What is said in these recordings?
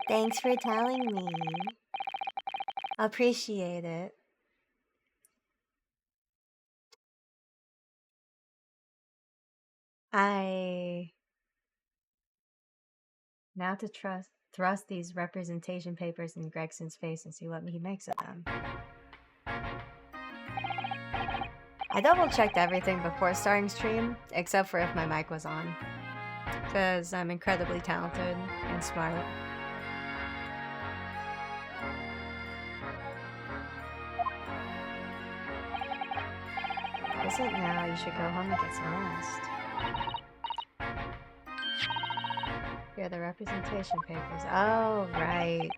Thanks for telling me. Appreciate it. I now to thrust these representation papers in Gregson's face and see what he makes of them. I double-checked everything before starting stream, except for if my mic was on, because I'm incredibly talented and smart. Is it now? You should go home and get some rest. Here are the representation papers. Oh, right.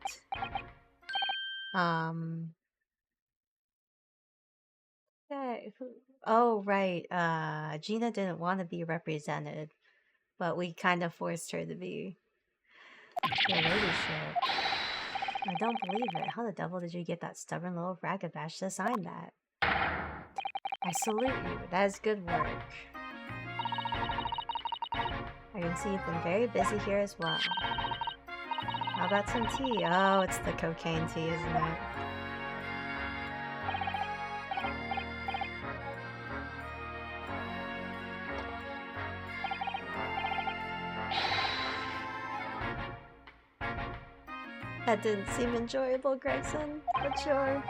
Oh, right. Gina didn't want to be represented, but we kind of forced her to be. Your ladyship. I don't believe it. How the devil did you get that stubborn little ragabash to sign that? I salute you. That is good work. I can see you've been very busy here as well. How about some tea? Oh, it's the cocaine tea, isn't it? That didn't seem enjoyable, Gregson, but sure.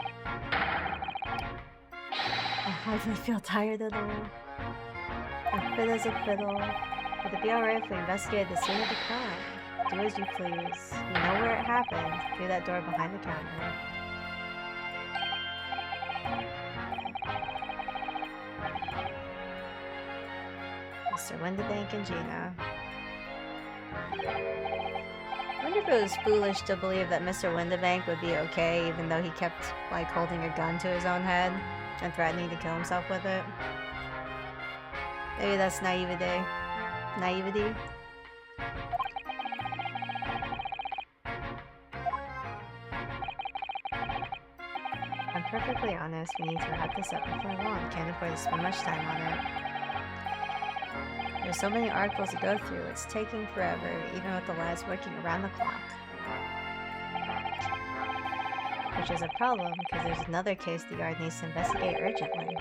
I hardly feel tired at all. I'm fit as a fiddle. Would it be alright if we investigated the scene of the crime? Do as you please. You know where it happened. Through that door behind the counter. Mr. Windibank and Gina. I wonder if it was foolish to believe that Mr. Windibank would be okay, even though he kept, like, holding a gun to his own head and threatening to kill himself with it. Maybe that's naivety. Naivety? I'm perfectly honest, we need to wrap this up before long. Can't afford to spend much time on it. There's so many articles to go through, it's taking forever, even with the lads working around the clock. Which is a problem, because there's another case the yard needs to investigate urgently.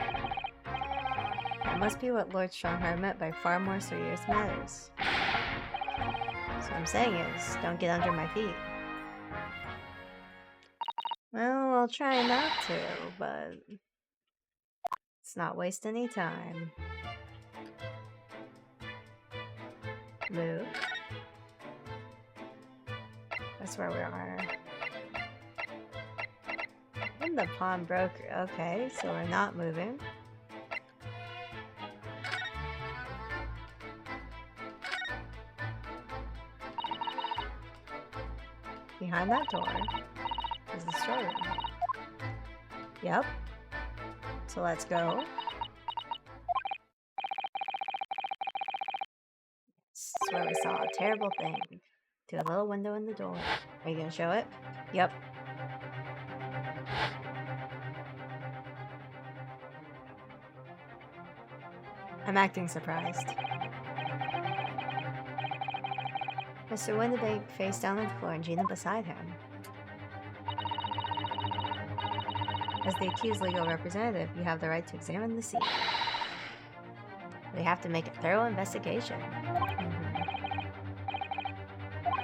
That must be what Lord Strongheart meant by far more serious matters. So what I'm saying is, don't get under my feet. Well, I'll try not to, but let's not waste any time. Move. That's where we are. And the pawnbroker. Okay, so we're not moving. Behind that door is the storeroom. Yep. So let's go. This is where we saw a terrible thing. To a little window in the door. Are you gonna show it? Yep. I'm acting surprised. Mr. Windibank face down on the floor and Gina beside him. As the accused legal representative, you have the right to examine the scene. We have to make a thorough investigation.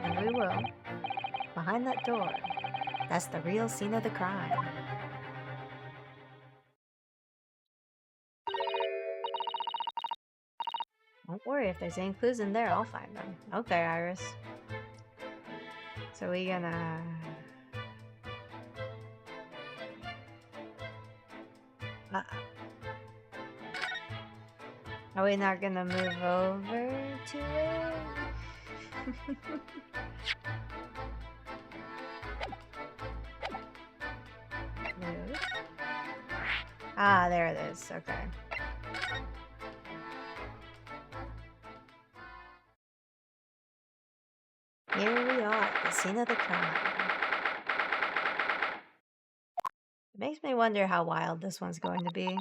And we will. Behind that door. That's the real scene of the crime. Don't worry, if there's any clues in there, I'll find them. Okay, Iris. So we gonna... Are we not gonna move over to it? Move. Ah, there it is. Okay. Here we are, the scene of the crime. It makes me wonder how wild this one's going to be,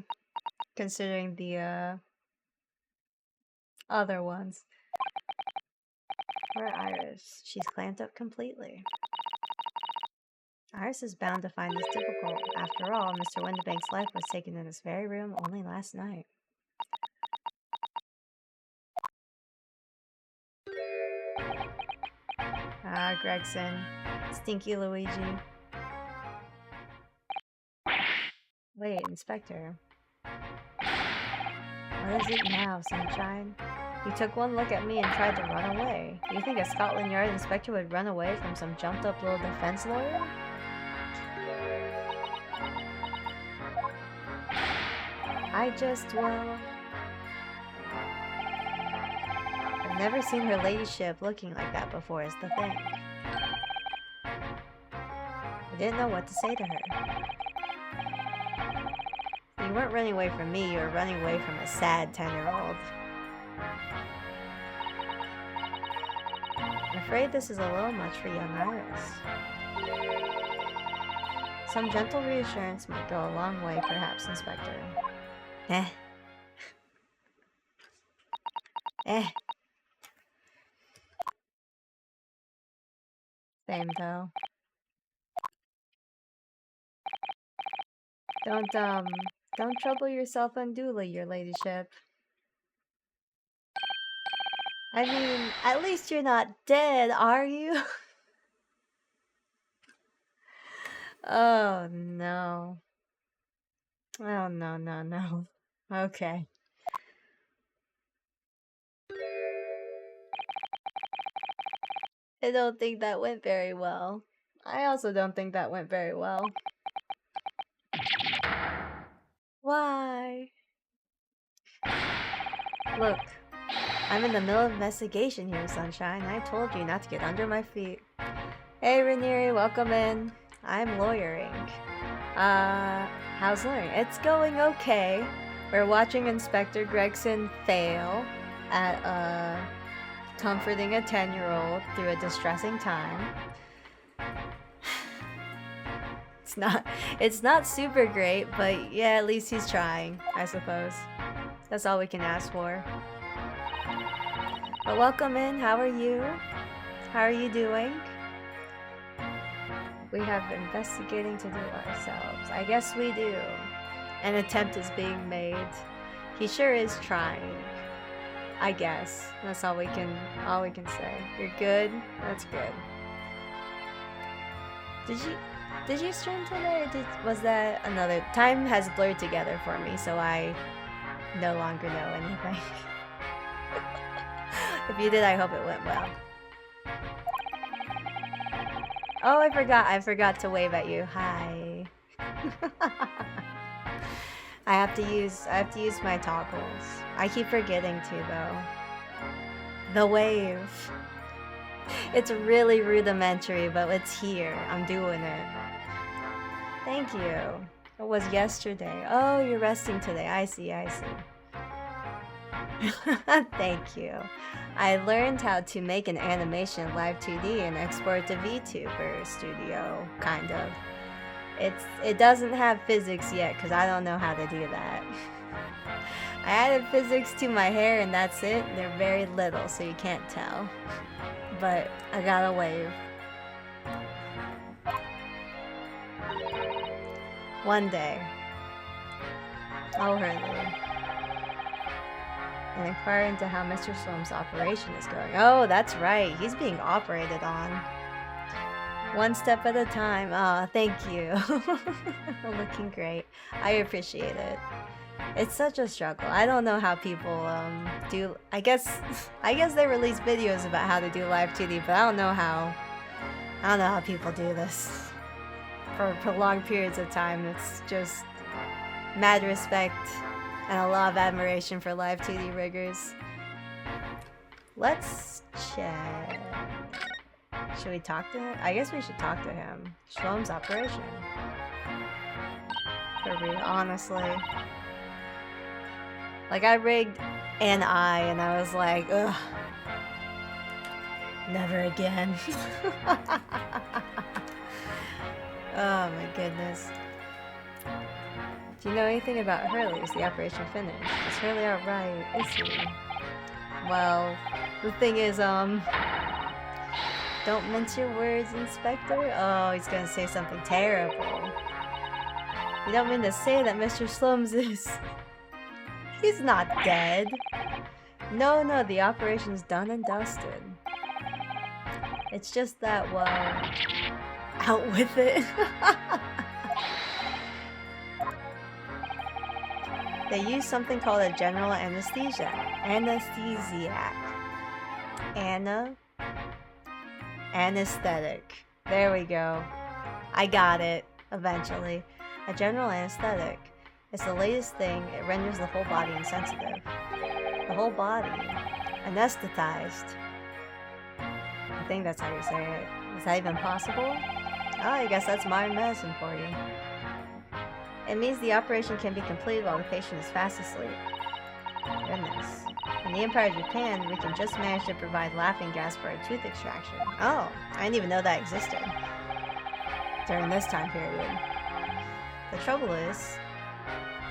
considering the other ones. Poor Iris. She's clamped up completely. Iris is bound to find this difficult. After all, Mr. Windibank's life was taken in this very room only last night. Ah, Gregson. Stinky Luigi. Wait, Inspector. What is it now, Sunshine? You took one look at me and tried to run away. Do you think a Scotland Yard inspector would run away from some jumped-up little defense lawyer? Well... I've never seen her ladyship looking like that before, is the thing. I didn't know what to say to her. You weren't running away from me, you were running away from a sad 10-year-old. I'm afraid this is a little much for young Iris. Some gentle reassurance might go a long way, perhaps, Inspector. Same, though. Don't trouble yourself unduly, your ladyship. I mean, at least you're not dead, are you? Oh, no. Oh, no. Okay. I don't think that went very well. I also don't think that went very well. Why? Look, I'm in the middle of investigation here, Sunshine. I told you not to get under my feet. Hey, Ranieri, welcome in. I'm lawyering. How's lawyering? It's going okay. We're watching Inspector Gregson fail at, comforting a 10-year-old through a distressing time. It's not super great, but yeah, at least he's trying, I suppose. That's all we can ask for. But welcome in, how are you? How are you doing? We have investigating to do ourselves. I guess we do. An attempt is being made. He sure is trying. I guess. That's all we can say. You're good? That's good. Did you stream today, or was that another? Time has blurred together for me, so I no longer know anything. If you did, I hope it went well. Oh, I forgot to wave at you. Hi. I have to use my toggles. I keep forgetting to, though. The wave. It's really rudimentary, but it's here. I'm doing it. Thank you. It was yesterday. Oh, you're resting today. I see. Thank you. I learned how to make an animation live 2D and export to VTuber Studio, kind of. It doesn't have physics yet, because I don't know how to do that. I added physics to my hair and that's it. They're very little, so you can't tell. But I got a wave. One day. I'll hurry. And inquire into how Mr. Slum's operation is going. Oh, that's right. He's being operated on. One step at a time. Aw, thank you. Looking great. I appreciate it. It's such a struggle. I don't know how people do. I guess they release videos about how to do live 2D, but I don't know how people do this for prolonged periods of time. It's just mad respect and a lot of admiration for live 2D riggers. Let's check. Should we talk to him? I guess we should talk to him. Shlom's operation. For real, honestly. Like, I rigged an eye and I was like, ugh. Never again. Oh my goodness. Do you know anything about Hurley? Is the operation finished? Is Hurley alright? Is he? Well, the thing is, Don't mince your words, Inspector. Oh, he's gonna say something terrible. You don't mean to say that Mr. Slums is... He's not dead. No, the operation's done and dusted. It's just that, well... Out with it. They use something called a general anesthesia. Anesthesiac. Anesthetic. There we go. I got it, eventually. A general anesthetic. It's the latest thing. It renders the whole body insensitive. The whole body. Anesthetized. I think that's how you say it. Is that even possible? Oh, I guess that's modern medicine for you. It means the operation can be completed while the patient is fast asleep. Goodness. In the Empire of Japan, we can just manage to provide laughing gas for a tooth extraction. Oh, I didn't even know that existed during this time period. The trouble is,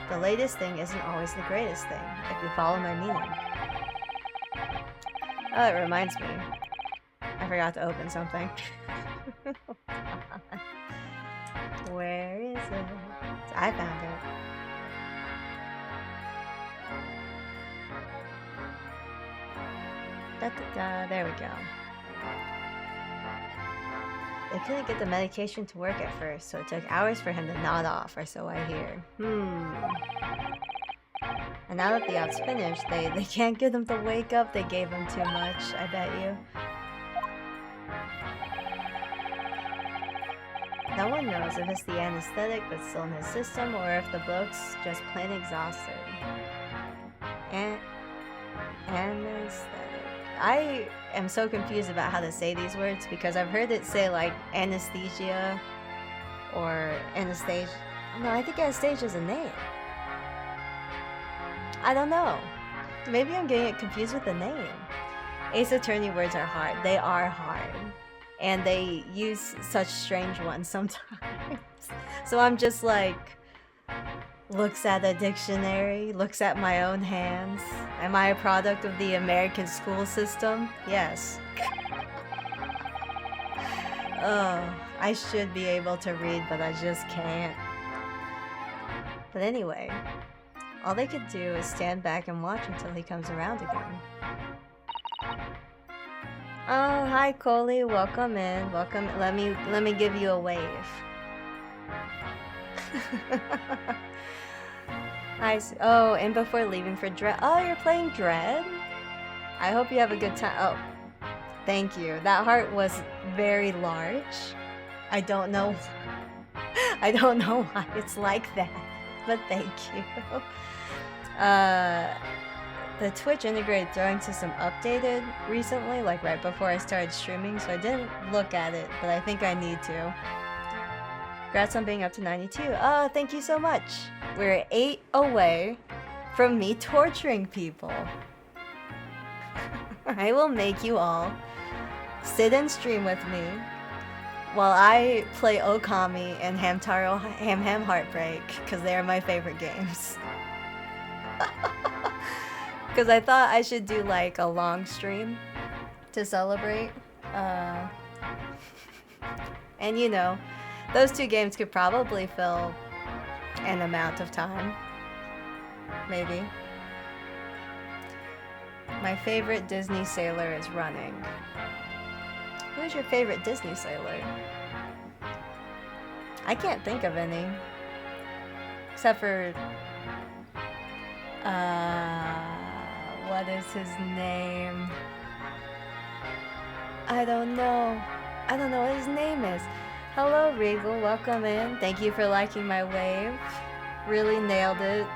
the latest thing isn't always the greatest thing, if you follow my meaning. Oh, it reminds me. I forgot to open something. Where is it? I found it. There we go. They couldn't get the medication to work at first, so it took hours for him to nod off, or so I hear. And now that the op's finished, they can't get him to wake up. They gave him too much, I bet you. No one knows if it's the anesthetic that's still in his system or if the bloke's just plain exhausted. Anesthetic. I am so confused about how to say these words because I've heard it say like anesthesia or Anastasia. No, I think Anastasia is a name. I don't know. Maybe I'm getting it confused with the name. Ace Attorney words are hard. They are hard. And they use such strange ones sometimes. So I'm just like, looks at a dictionary, looks at my own hands. Am I a product of the American school system? Yes. Oh, I should be able to read, but I just can't. But anyway, all they could do is stand back and watch until he comes around again. Oh, hi Coley, welcome in. Welcome. Let me give you a wave. Hi. Oh, and before leaving for Dread. Oh, you're playing Dread? I hope you have a good time. Oh, thank you. That heart was very large. I don't know. I don't know why it's like that, but thank you. The Twitch integrated throwing system updated recently, like right before I started streaming, so I didn't look at it, but I think I need to. Congrats on being up to 92. Oh, thank you so much. We're 8 away from me torturing people. I will make you all sit and stream with me while I play Okami and Hamtaro Ham Heartbreak, because they are my favorite games. Because I thought I should do like a long stream to celebrate. And you know, those two games could probably fill an amount of time. Maybe. My favorite Disney sailor is running. Who's your favorite Disney sailor? I can't think of any. Except for... what is his name? I don't know. I don't know what his name is. Hello, Regal. Welcome in. Thank you for liking my wave. Really nailed it.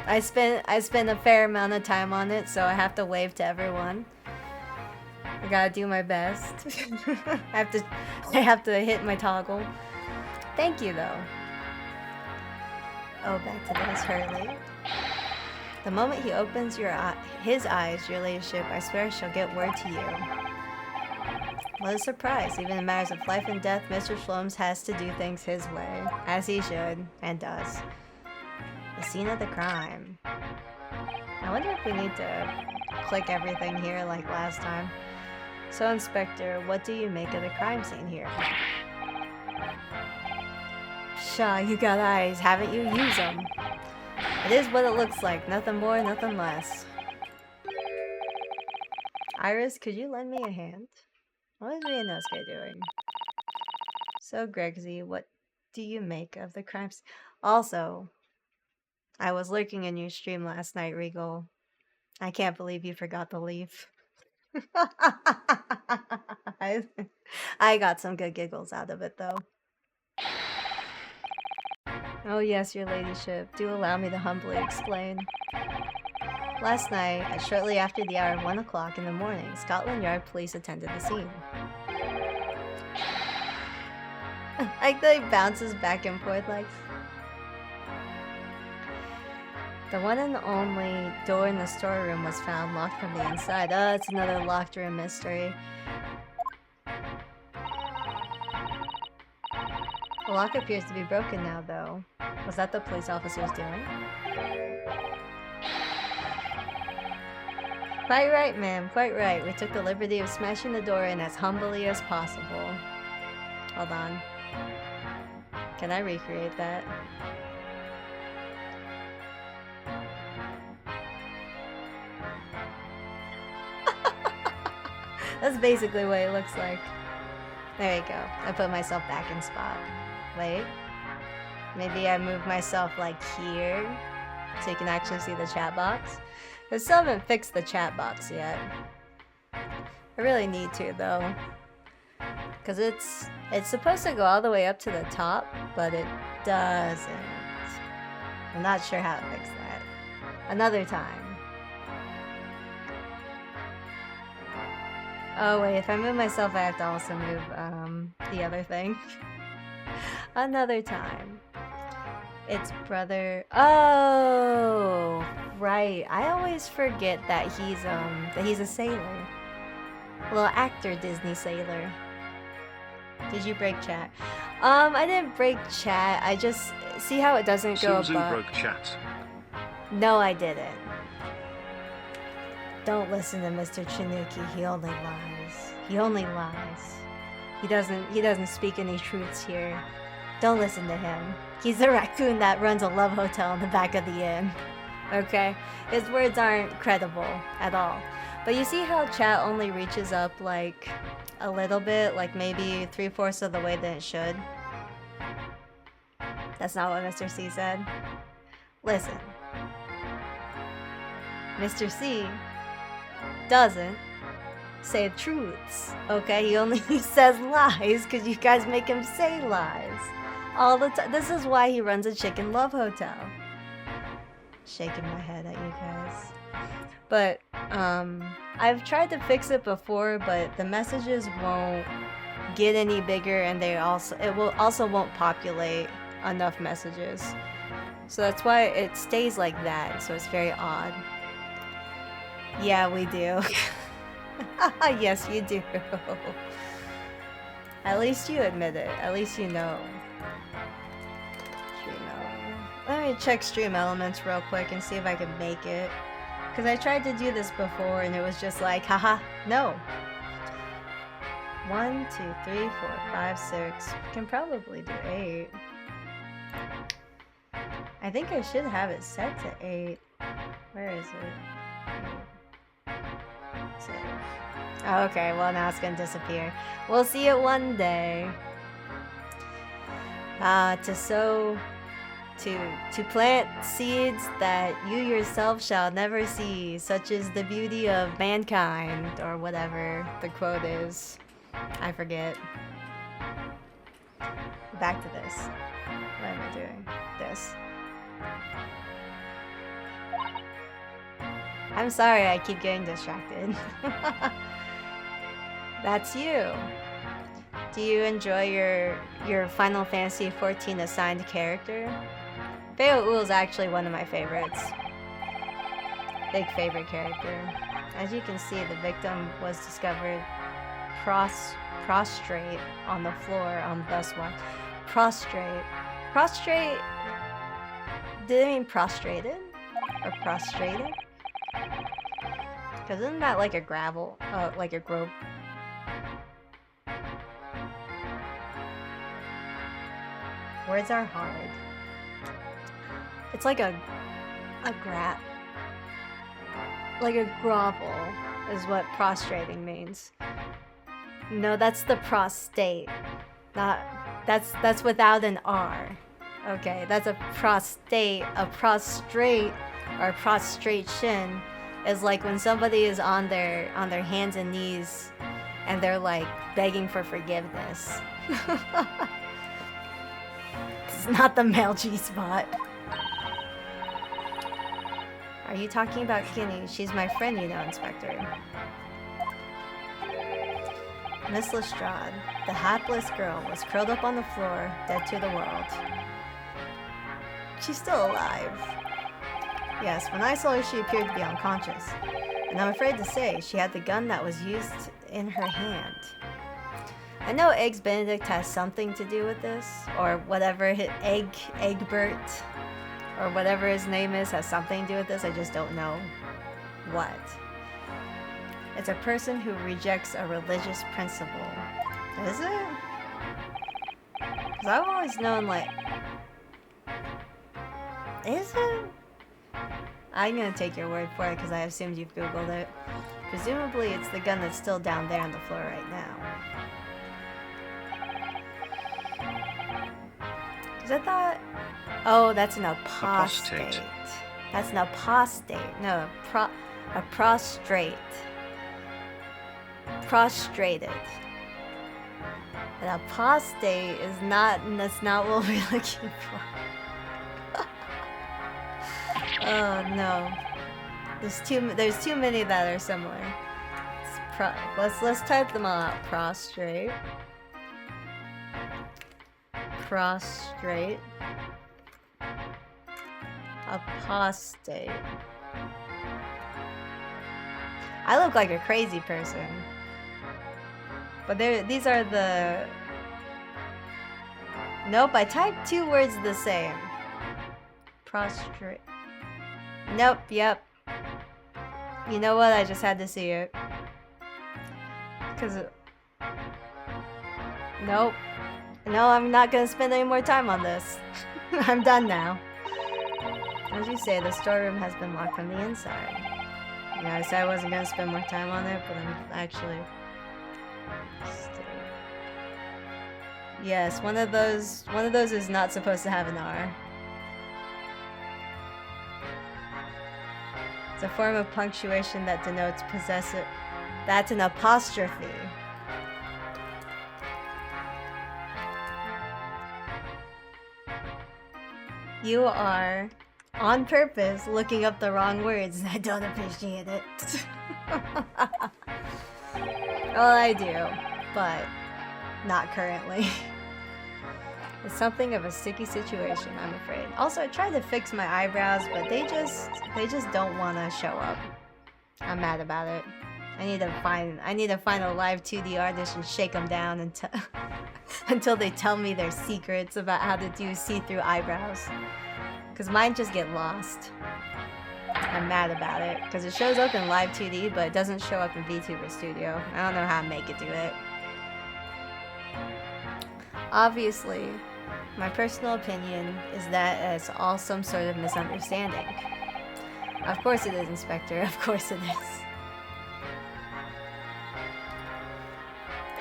I spent a fair amount of time on it, so I have to wave to everyone. I gotta do my best. I have to hit my toggle. Thank you, though. Oh, back to this, Hurley. The moment he opens his eyes, your ladyship, I swear shall get word to you. What a surprise. Even in matters of life and death, Mr. Shlomes has to do things his way. As he should, and does. The scene of the crime. I wonder if we need to click everything here like last time. So, Inspector, what do you make of the crime scene here? Shaw, you got eyes, haven't you? Use them. It is what it looks like, nothing more, nothing less. Iris, could you lend me a hand? What is Ryunosuke doing? So, Gregsy, what do you make of the crimes? Also, I was lurking in your stream last night, Regal. I can't believe you forgot to leave. I got some good giggles out of it, though. Oh yes, your ladyship. Do allow me to humbly explain. Last night, shortly after the hour of 1 o'clock in the morning, Scotland Yard police attended the scene. Like that he bounces back and forth like... The one and only door in the storeroom was found locked from the inside. Oh, it's another locked room mystery. The lock appears to be broken now, though. Was that the police officers doing? Quite right, ma'am. Quite right. We took the liberty of smashing the door in as humbly as possible. Hold on. Can I recreate that? That's basically what it looks like. There you go. I put myself back in spot. Wait. Maybe I move myself like here so you can actually see the chat box. I still haven't fixed the chat box yet. I really need to though. Because it's supposed to go all the way up to the top, but it doesn't. I'm not sure how to fix that. Another time. Oh wait, if I move myself, I have to also move the other thing. Another time. It's brother. Oh, right. I always forget that he's a sailor. A little actor, Disney sailor. Did you break chat? I didn't break chat. I just see how it doesn't go Suzu broke chat. No, I didn't. Don't listen to Mr. Chinuki. He only lies. He only lies. He doesn't speak any truths here. Don't listen to him. He's the raccoon that runs a love hotel in the back of the inn. Okay? His words aren't credible at all. But you see how chat only reaches up like a little bit, like maybe 3/4 of the way than it should? That's not what Mr. C said. Listen. Mr. C doesn't say truths, okay? He only says lies because you guys make him say lies all the time. This is why he runs a chicken love hotel. Shaking my head at you guys. But I've tried to fix it before, but the messages won't get any bigger, and it also won't populate enough messages. So that's why it stays like that. So it's very odd. Yeah, we do. Yes, you do. At least you admit it. At least you know. Stream Elements. Let me check Stream Elements real quick and see if I can make it. Because I tried to do this before and it was just like, haha, no. 1, 2, 3, 4, 5, 6. We can probably do 8. I think I should have it set to 8. Where is it? Save. Oh, okay, well now it's gonna disappear. We'll see it one day. To plant seeds that you yourself shall never see, such as the beauty of mankind, or whatever the quote is. I forget. Back to this. What am I doing? This. I'm sorry, I keep getting distracted. That's you. Do you enjoy your Final Fantasy XIV assigned character? Feo Ull is actually one of my favorites. Big favorite character. As you can see, the victim was discovered prostrate on the floor on bus 1. Prostrate. Prostrate? Did I mean prostrated? Or prostrated? Because isn't that like a gravel? Like a Words are hard. It's like a like a grovel is what prostrating means. No, that's the prostate. Not that's without an R. Okay, that's a prostate. A prostrate or prostration is like when somebody is on their hands and knees and they're like begging for forgiveness. It's not the male G-spot. Are you talking about Kinney? She's my friend, you know, Inspector. Miss Lestrade, the hapless girl, was curled up on the floor, dead to the world. She's still alive. Yes, when I saw her, she appeared to be unconscious. And I'm afraid to say, she had the gun that was used in her hand. I know Eggs Benedict has something to do with this, or whatever Egbert, or whatever his name is, has something to do with this. I just don't know what. It's a person who rejects a religious principle. Is it? Because I've always known, like... Is it? I'm gonna take your word for it because I assumed you've Googled it. Presumably it's the gun that's still down there on the floor right now. Because I thought... Oh, that's an apostate. That's an apostate. No, a prostrate. Prostrated. An apostate is not... That's not what we're looking for. Oh no. There's too many that are similar. Let's type them all out. Prostrate. Prostrate. Apostate. I look like a crazy person. But these are the... Nope, I typed two words the same. Prostrate. Nope, yep. You know what? I just had to see it. Because... Nope. No, I'm not gonna spend any more time on this. I'm done now. As you say, the storeroom has been locked from the inside. Yeah, I said I wasn't gonna spend more time on it, but I'm actually... Yes, one of those is not supposed to have an R. It's a form of punctuation that denotes possessive. That's an apostrophe. You are, on purpose, looking up the wrong words. I don't appreciate it. Well, I do, but not currently. It's something of a sticky situation, I'm afraid. Also, I tried to fix my eyebrows, but they just don't want to show up. I'm mad about it. I need to find a live 2D artist and shake them down until until they tell me their secrets about how to do see-through eyebrows. Because mine just get lost. I'm mad about it because it shows up in live 2D, but it doesn't show up in VTuber Studio. I don't know how to make it do it. Obviously, my personal opinion is that it's all some sort of misunderstanding. Of course it is, Inspector. Of course it is.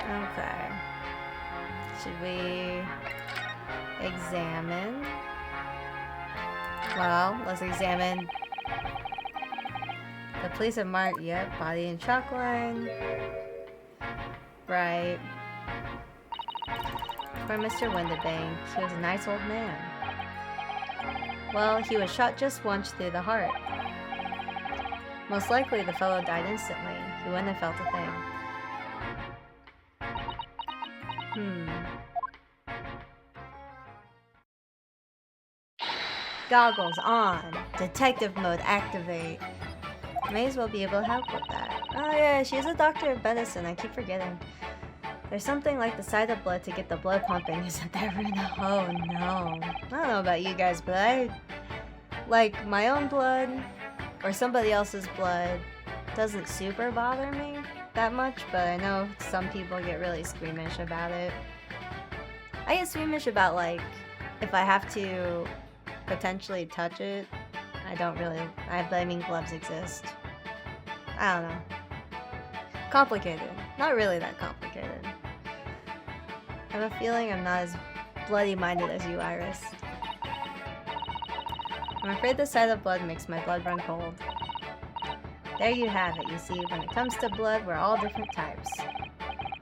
Okay. Should we examine? Well, let's examine. The police have marked, yep, body and chalk line. Right. For Mr. Windibank, he was a nice old man. Well, he was shot just once through the heart. Most likely the fellow died instantly. He wouldn't have felt a thing. Goggles on. Detective mode activate. May as well be able to help with that. Oh yeah, she's a doctor of medicine. I keep forgetting. There's something like the sight of blood to get the blood pumping, isn't there? Oh no. I don't know about you guys, but I... Like, my own blood, or somebody else's blood, doesn't super bother me that much, but I know some people get really squeamish about it. I get squeamish about, like, if I have to potentially touch it, I mean, gloves exist. I don't know. Complicated. Not really that complicated. I have a feeling I'm not as bloody-minded as you, Iris. I'm afraid the sight of blood makes my blood run cold. There you have it. You see, when it comes to blood, we're all different types.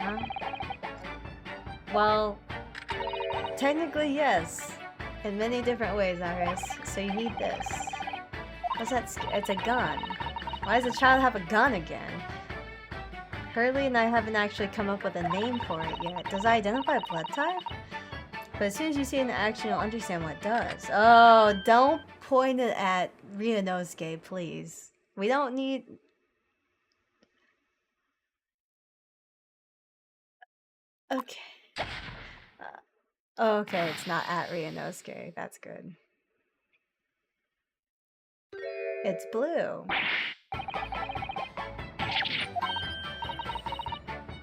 Huh? Well, technically, yes. In many different ways, Iris. So you need this. What's that? It's a gun. Why does the child have a gun again? Hurley and I haven't actually come up with a name for it yet. Does it identify blood type? But as soon as you see it in action, you'll understand what it does. Oh, don't point it at Ryunosuke, please. We don't need... Okay. Okay, it's not at Ryunosuke. That's good. It's blue.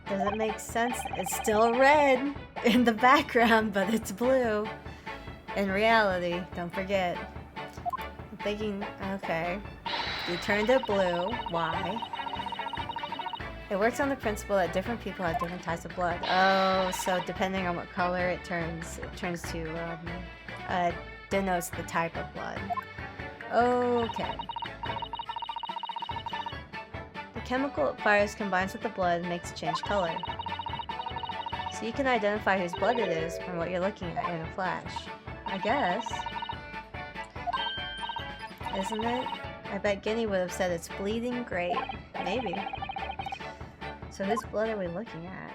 Does it make sense? It's still red in the background, but it's blue. In reality, don't forget. I'm thinking, okay. You turned it blue. Why? It works on the principle that different people have different types of blood. Oh, so depending on what color it turns to, denotes the type of blood. Okay. The chemical it fires combines with the blood and makes it change color. So you can identify whose blood it is from what you're looking at in a flash. I guess. Isn't it? I bet Guinea would have said it's bleeding great. Maybe. So whose blood are we looking at?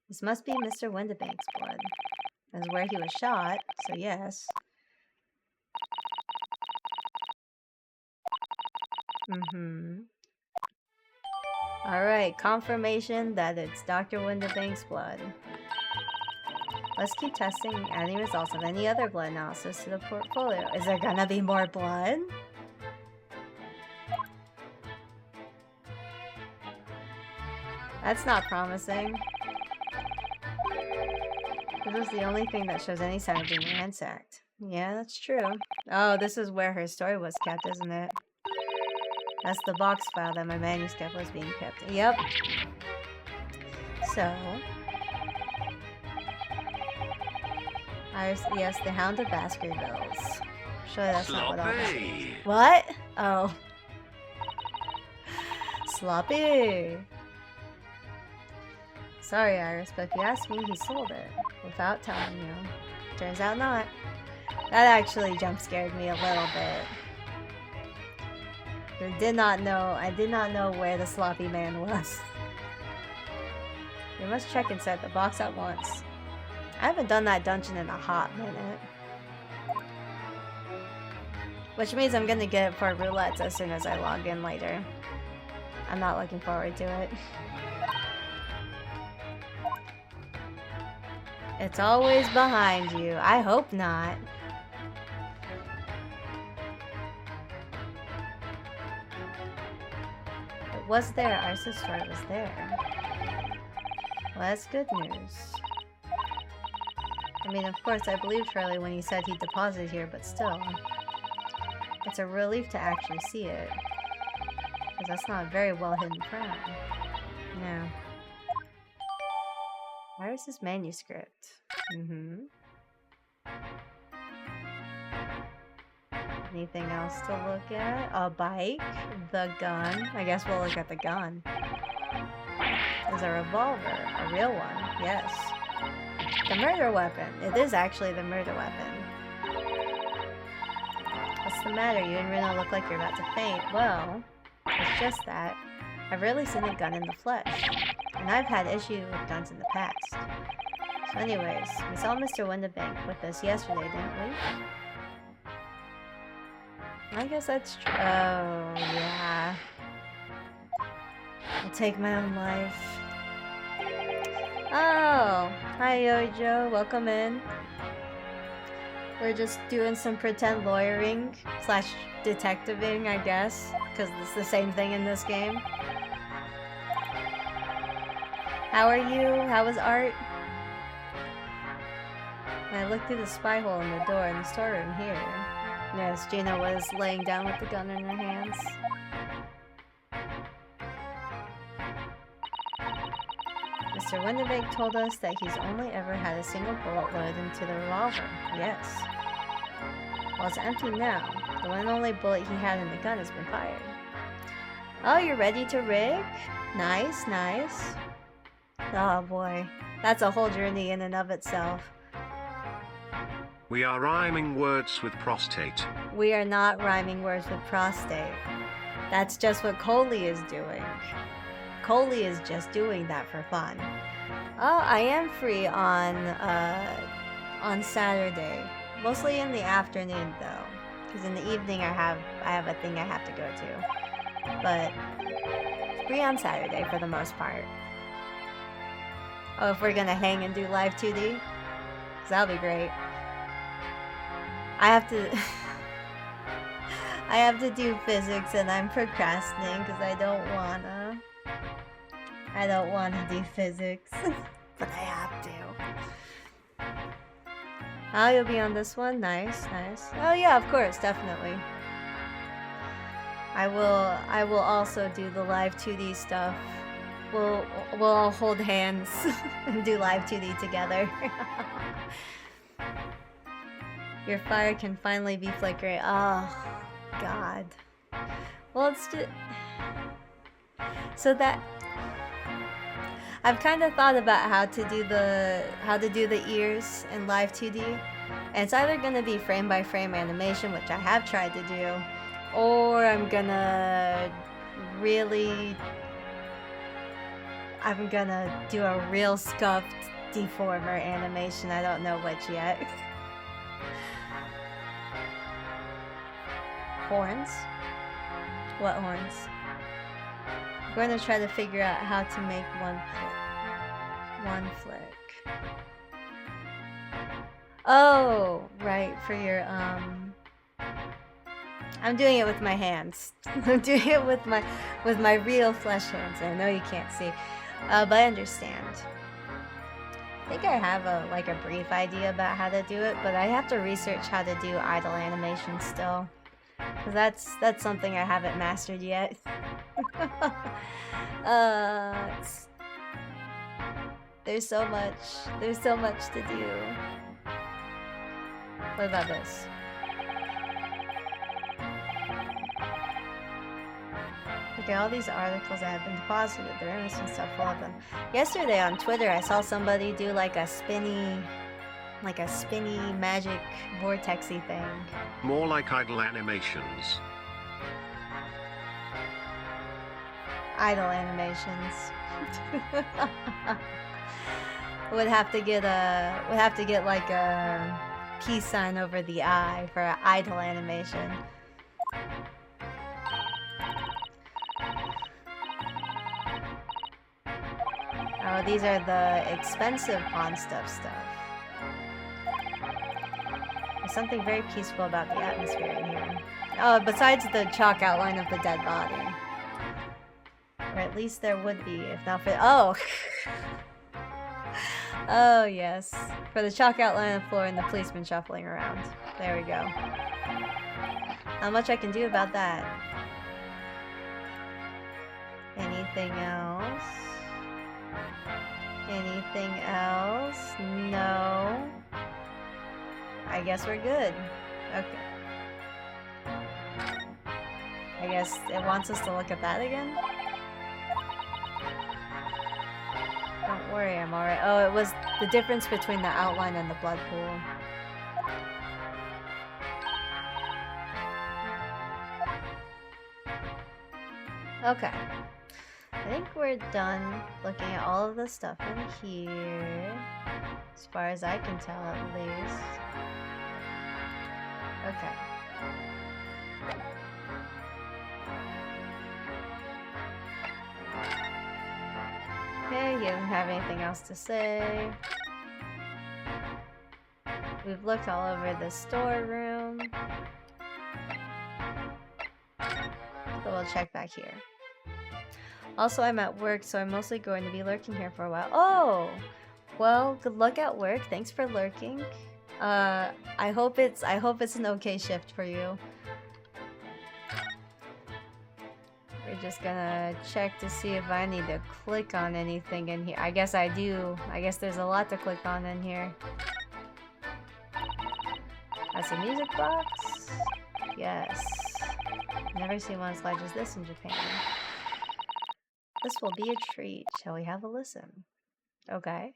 This must be Mr. Windibank's blood. That's where he was shot, so yes. Alright, confirmation that it's Dr. Windibank's blood. Let's keep testing, adding results of any other blood analysis to the portfolio. Is there gonna be more blood? That's not promising. This is the only thing that shows any sign of being ransacked. Yeah, that's true. Oh, this is where her story was kept, isn't it? That's the box file that my manuscript was being kept. Yep. So... yes, the Hound of Baskervilles. Sure, that's not what all this is. What? Oh. Sloppy! Sorry, Iris, but if you ask me, he sold it. Without telling you. Turns out not. That actually jump scared me a little bit. I did not know where the sloppy man was. We must check inside the box at once. I haven't done that dungeon in a hot minute. Which means I'm gonna get it for roulettes as soon as I log in later. I'm not looking forward to it. It's always behind you. I hope not. It was there. Our sister was there. Well, that's good news. I mean, of course, I believed Charlie when he said he'd deposited here, but still. It's a relief to actually see it. Because that's not a very well hidden crown. No. Iris's manuscript. Anything else to look at? A bike? The gun? I guess we'll look at the gun. There's a revolver. A real one. Yes. The murder weapon. It is actually the murder weapon. What's the matter? You and Reno look like you're about to faint. Well, it's just that. I've rarely seen a gun in the flesh. And I've had issues with guns in the past. So anyways, we saw Mr. Windibank with us yesterday, didn't we? I guess that's true. Oh, yeah. I'll take my own life. Oh, hi Yojo, welcome in. We're just doing some pretend lawyering / detectiving, I guess, because it's the same thing in this game. How are you? How was art? I looked through the spy hole in the door in the storeroom here. Yes, Gina was laying down with the gun in her hands. Mr. Winderbeck told us that he's only ever had a single bullet loaded into the revolver. Yes. Well, it's empty now. The one and only bullet he had in the gun has been fired. Oh, you're ready to rig? Nice, nice. Oh boy, that's a whole journey in and of itself. We are rhyming words with prostate. We are not rhyming words with prostate. That's just what Coley is doing. Coley is just doing that for fun. Oh, I am free on Saturday. Mostly in the afternoon though. Because in the evening I have a thing I have to go to. But free on Saturday for the most part. Oh, if we're gonna hang and do live 2D? Cause that'll be great. I have to I have to do physics and I'm procrastinating because I don't wanna do physics. But I have to. Oh, you'll be on this one? Nice, nice. Oh yeah, of course, definitely. I will also do the live 2D stuff. We'll all hold hands and do live 2D together. Your fire can finally be flickering. Oh, God. Well, it's just... So that... I've kind of thought about how to do the ears in live 2D. And it's either going to be frame by frame animation, which I have tried to do, or I'm gonna do a real scuffed deformer animation. I don't know which yet. Horns? What horns? I'm going to try to figure out how to make one flick. Oh, right, for your I'm doing it with my hands. I'm doing it with my real flesh hands. I know you can't see, but I understand. I think I have a brief idea about how to do it, but I have to research how to do idle animation still, because that's something I haven't mastered yet. There's so much to do. What about this? Okay, all these articles that have been deposited, they're innocent stuff, full of them. Yesterday on Twitter, I saw somebody do like a spinny magic vortexy thing. More like idle animations. Idle animations. would have to get like a peace sign over the eye for an idle animation. Oh, these are the expensive pawn stuff. There's something very peaceful about the atmosphere in here. Oh, besides the chalk outline of the dead body. Or at least there would be, if not for... Oh! Oh, yes. For the chalk outline on the floor and the policeman shuffling around. There we go. Not much I can do about that. Anything else? Anything else? No. I guess we're good. Okay. I guess it wants us to look at that again? Don't worry, I'm alright. Oh, it was the difference between the outline and the blood pool. Okay. I think we're done looking at all of the stuff in here. As far as I can tell, at least. Okay. Okay, you don't have anything else to say. We've looked all over the storeroom. So we'll check back here. Also, I'm at work, so I'm mostly going to be lurking here for a while. Oh! Well, good luck at work. Thanks for lurking. I hope it's an okay shift for you. We're just gonna check to see if I need to click on anything in here. I guess I do. I guess there's a lot to click on in here. That's a music box? Yes. Never seen one as large as this in Japan. This will be a treat. Shall we have a listen? Okay.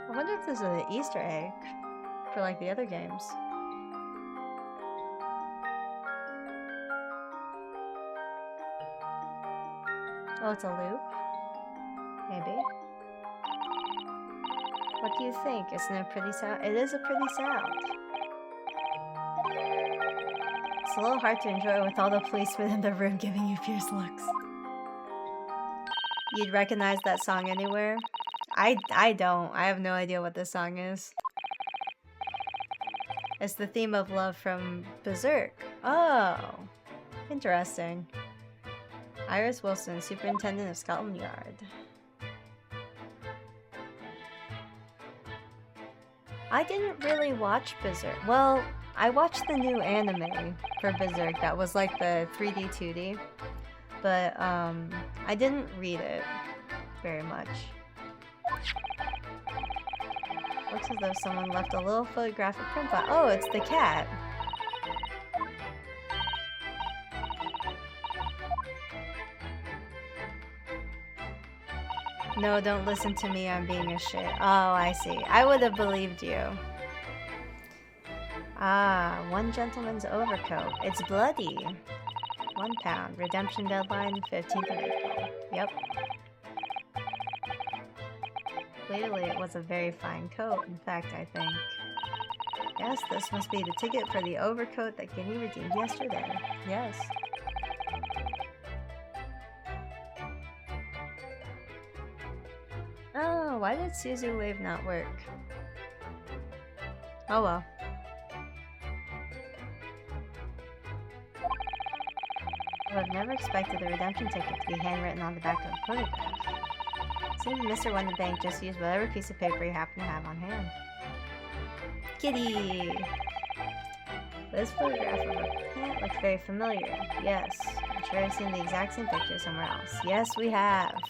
I wonder if this is an Easter egg for like the other games. Oh, it's a loop? Maybe. What do you think? Isn't it a pretty sound? It is a pretty sound. It's a little hard to enjoy with all the policemen in the room giving you fierce looks. You'd recognize that song anywhere? I don't. I have no idea what this song is. It's the theme of love from Berserk. Oh, interesting. Iris Wilson, Superintendent of Scotland Yard. I didn't really watch Berserk. Well, I watched the new anime for Berserk that was like the 3D 2D. But I didn't read it very much. Looks as though someone left a little photographic print file. Oh, it's the cat. No, don't listen to me, I'm being a shit. Oh, I see. I would have believed you. Ah, one gentleman's overcoat. It's bloody. £1. Redemption deadline, 15th of April. Yep. Clearly it was a very fine coat. In fact, I think... Yes, this must be the ticket for the overcoat that Ginny redeemed yesterday. Yes. Oh, why did Suzu Wave not work? Oh well. I would have never expected the redemption ticket to be handwritten on the back of a photograph. Seems Mr. Won the Bank just used whatever piece of paper you happen to have on hand. Kitty! This photograph of a plant looks very familiar. Yes, I'm sure I've seen the exact same picture somewhere else. Yes, we have!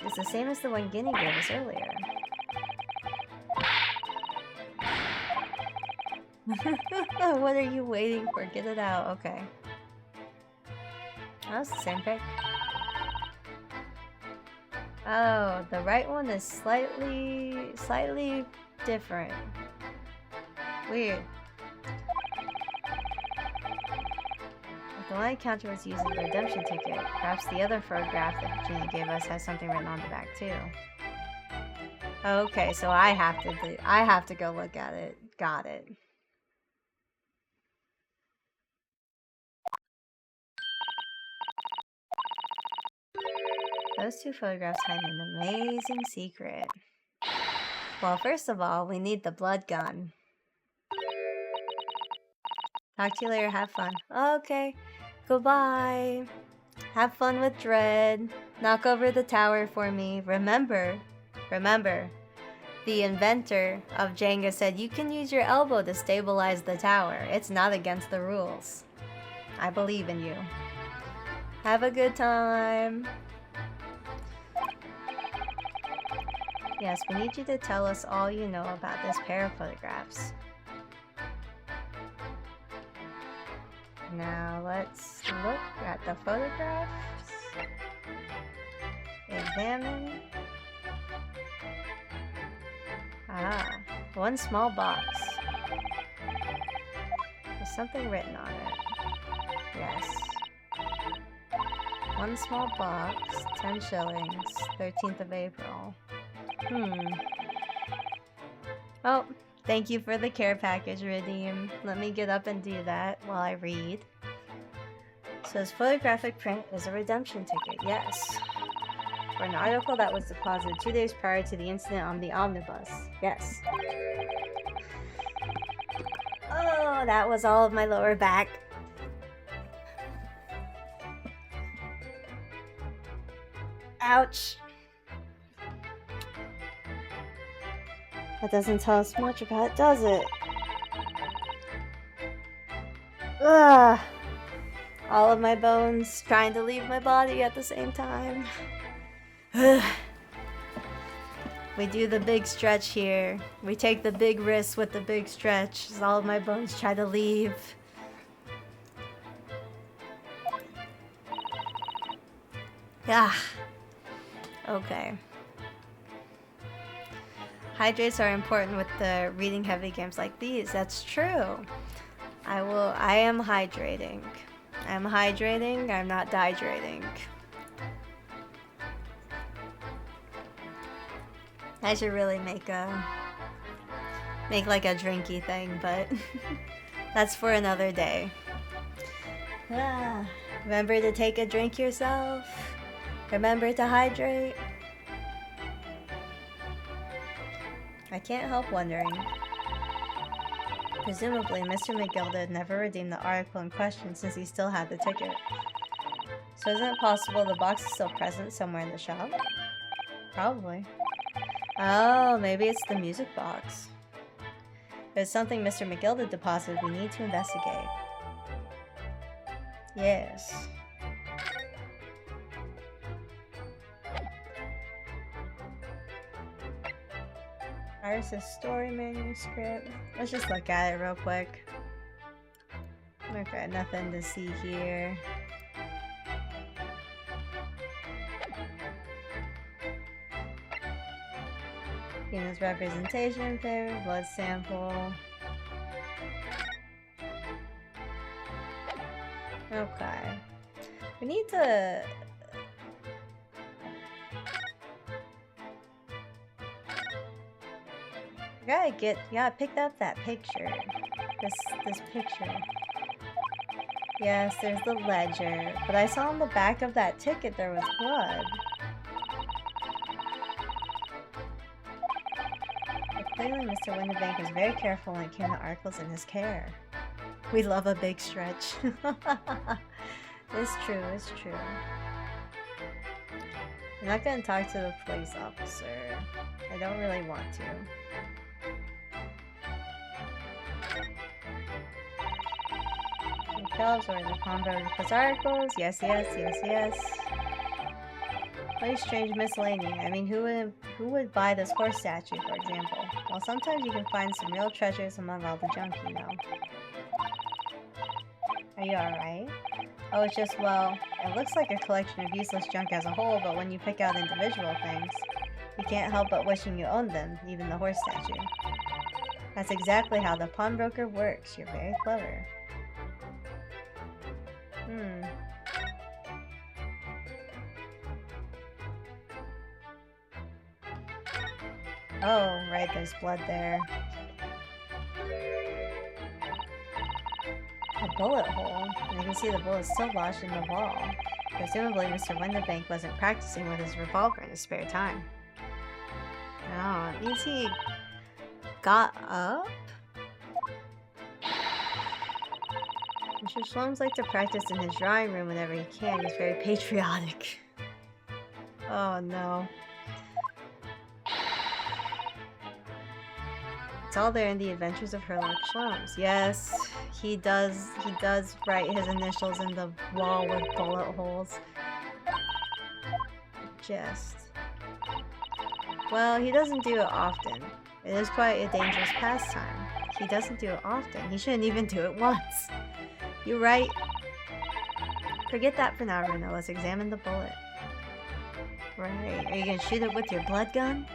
It's the same as the one Guinea gave us earlier. What are you waiting for? Get it out. Okay. Oh, it's the same pic. Oh, the right one is slightly different. Weird. If the one I counted was using the redemption ticket, perhaps the other photograph that Gina gave us has something written on the back too. Okay, so I have to go look at it. Got it. Those two photographs hide an amazing secret. Well, first of all, we need the blood gun. Talk to you later, have fun. Okay, goodbye. Have fun with Dread. Knock over the tower for me. Remember, the inventor of Jenga said you can use your elbow to stabilize the tower. It's not against the rules. I believe in you. Have a good time. Yes, we need you to tell us all you know about this pair of photographs. Now let's look at the photographs. Examine. Ah, one small box. There's something written on it. Yes. One small box, 10 shillings, 13th of April. Oh, thank you for the care package, Redeem. Let me get up and do that while I read. So this photographic print is a redemption ticket, yes. For an article that was deposited 2 days prior to the incident on the omnibus, yes. Oh, that was all of my lower back. Ouch. That doesn't tell us much about it, does it? Ugh. All of my bones trying to leave my body at the same time. We do the big stretch here. We take the big risk with the big stretch as all of my bones try to leave. Ah. Okay. Hydrates are important with the reading heavy games like these. That's true. I am hydrating. I'm hydrating, I'm not dehydrating. I should really make like a drinky thing, but that's for another day. Remember to take a drink yourself. Remember to hydrate. I can't help wondering. Presumably, Mr. McGilda never redeemed the article in question since he still had the ticket. So isn't it possible the box is still present somewhere in the shop? Probably. Oh, maybe it's the music box. If it's something Mr. McGilda deposited, we need to investigate. Yes. Iris' story manuscript. Let's just look at it real quick. Okay, nothing to see here. Venus representation, favorite blood sample. Okay. We need to... You gotta pick up that picture. This picture. Yes, there's the ledger. But I saw on the back of that ticket there was blood. But clearly Mr. Windibank was very careful when it came to articles in his care. We love a big stretch. It's true, it's true. I'm not gonna talk to the police officer. I don't really want to. Shelves or the combo with articles. Yes, yes, yes, yes. Very strange miscellany. I mean, who would buy this horse statue, for example? Well, sometimes you can find some real treasures among all the junk, you know. Are you alright? Oh, it's just, well, it looks like a collection of useless junk as a whole, but when you pick out individual things, you can't help but wishing you owned them, even the horse statue. That's exactly how the pawnbroker works. You're very clever. Oh, right, there's blood there. A bullet hole. And I can see the bullet still lodged in the wall. Presumably, Mr. Windibank wasn't practicing with his revolver in his spare time. Oh, it means he got up? Mr. Sholmes liked to practice in his drawing room whenever he can. He's very patriotic. Oh no. It's all there in the Adventures of Sherlock Sholmes. Yes, he does write his initials in the wall with bullet holes. Just. Well, he doesn't do it often. It is quite a dangerous pastime. He doesn't do it often. He shouldn't even do it once. You're right. Forget that for now, Bruno. Let's examine the bullet. Right. Are you gonna shoot it with your blood gun?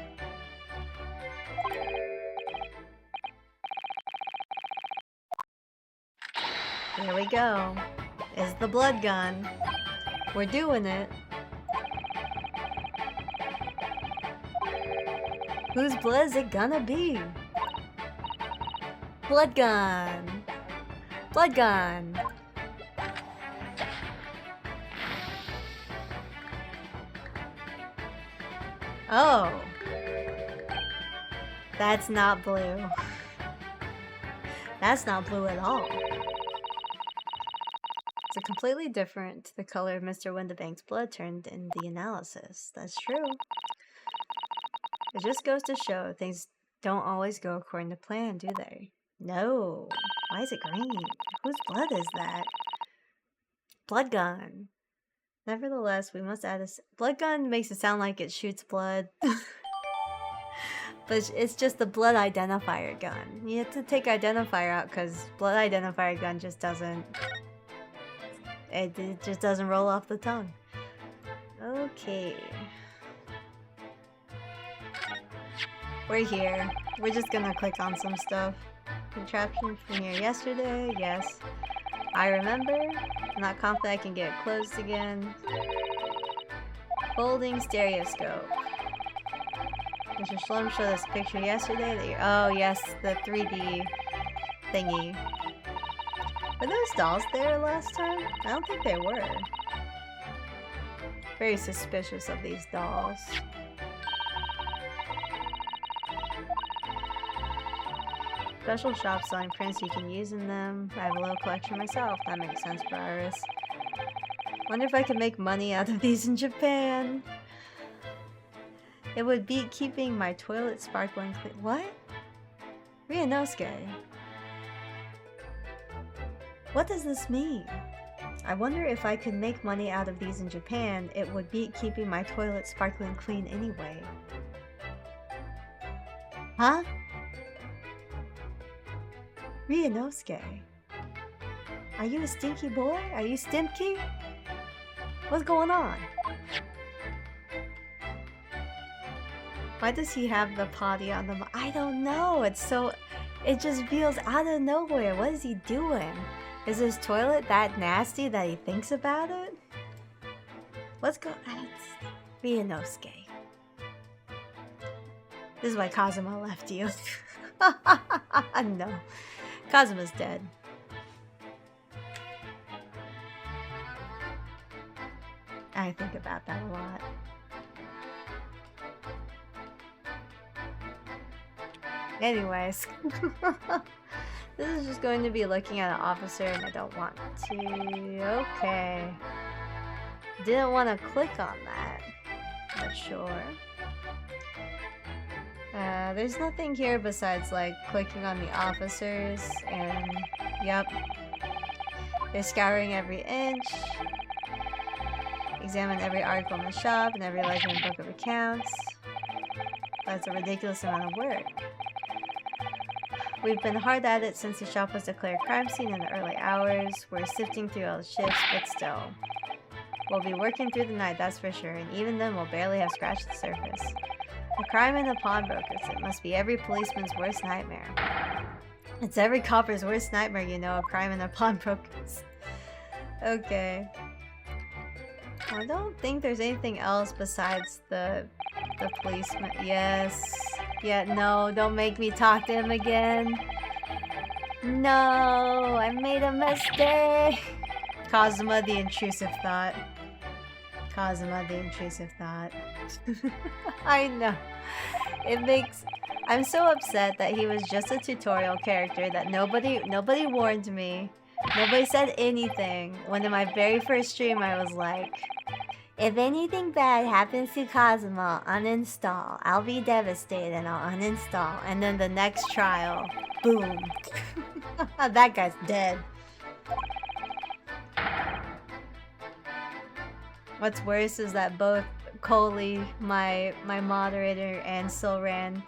Here we go. It's the blood gun. We're doing it. Whose blood is it gonna be? Blood gun. Blood gun. Oh. That's not blue. That's not blue at all. It's a completely different the color of Mr. Windibank's blood turned in the analysis. That's true. It just goes to show things don't always go according to plan, do they? No. Why is it green? Whose blood is that? Blood gun. Nevertheless, we must add a... Blood gun makes it sound like it shoots blood. But it's just the blood identifier gun. You have to take identifier out because blood identifier gun just doesn't... It just doesn't roll off the tongue. Okay. We're here. We're just gonna click on some stuff. Contraption from here yesterday, yes. I remember. I'm not confident I can get it closed again. Folding stereoscope. Mr. Shlum showed us a picture yesterday that oh yes, the 3D thingy. Were those dolls there last time? I don't think they were. Very suspicious of these dolls. Special shop selling prints you can use in them. I have a little collection myself. That makes sense for Iris. Wonder if I could make money out of these in Japan. It would beat keeping my toilet sparkling clean. What? Ryunosuke. What does this mean? I wonder if I could make money out of these in Japan. It would beat keeping my toilet sparkling clean anyway. Huh? Ryunosuke. Are you a stinky boy? Are you Stimpy? What's going on? Why does he have the potty on the... I don't know. It's so... It just feels out of nowhere. What is he doing? Is his toilet that nasty that he thinks about it? Let's go... It's Ryunosuke. This is why Kazuma left you. No. Kazuma's dead. I think about that a lot. Anyways. This is just going to be looking at an officer and I don't want to... Okay. Didn't want to click on that. But sure. There's nothing here besides like clicking on the officers and yep. They're scouring every inch. Examine every article in the shop and every ledger and book of accounts. That's a ridiculous amount of work. We've been hard at it since the shop was declared crime scene in the early hours. We're sifting through all the shifts, but still. We'll be working through the night, that's for sure, and even then we'll barely have scratched the surface. A crime in the pawnbrokers. It must be every policeman's worst nightmare. It's every copper's worst nightmare, you know, a crime in the pawnbrokers. Okay. I don't think there's anything else besides the policeman. Yes. Yeah, no, don't make me talk to him again. No, I made a mistake. Kazuma the intrusive thought. Kazuma the intrusive thought. I know. It makes... I'm so upset that he was just a tutorial character that nobody warned me. Nobody said anything. When in my very first stream I was like, if anything bad happens to Kazuma, uninstall. I'll be devastated and I'll uninstall. And then the next trial, boom. That guy's dead. What's worse is that both Coley, my moderator, and Silran,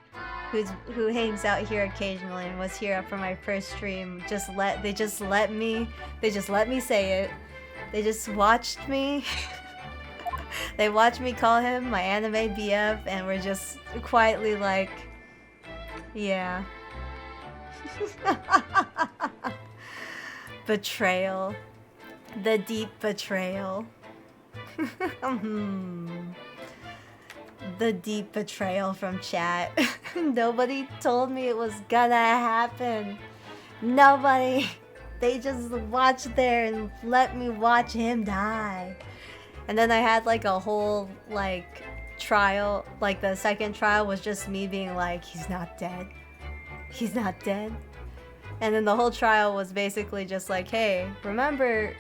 who hangs out here occasionally and was here for my first stream, they just let me say it. They just watched me. They watched me call him my anime BF, and we're just quietly like, yeah. Betrayal. The deep betrayal. The deep betrayal from chat. Nobody told me it was gonna happen. Nobody. They just watched there and let me watch him die. And then I had like a whole like trial, like the second trial was just me being like, he's not dead. He's not dead. And then the whole trial was basically just like, hey, remember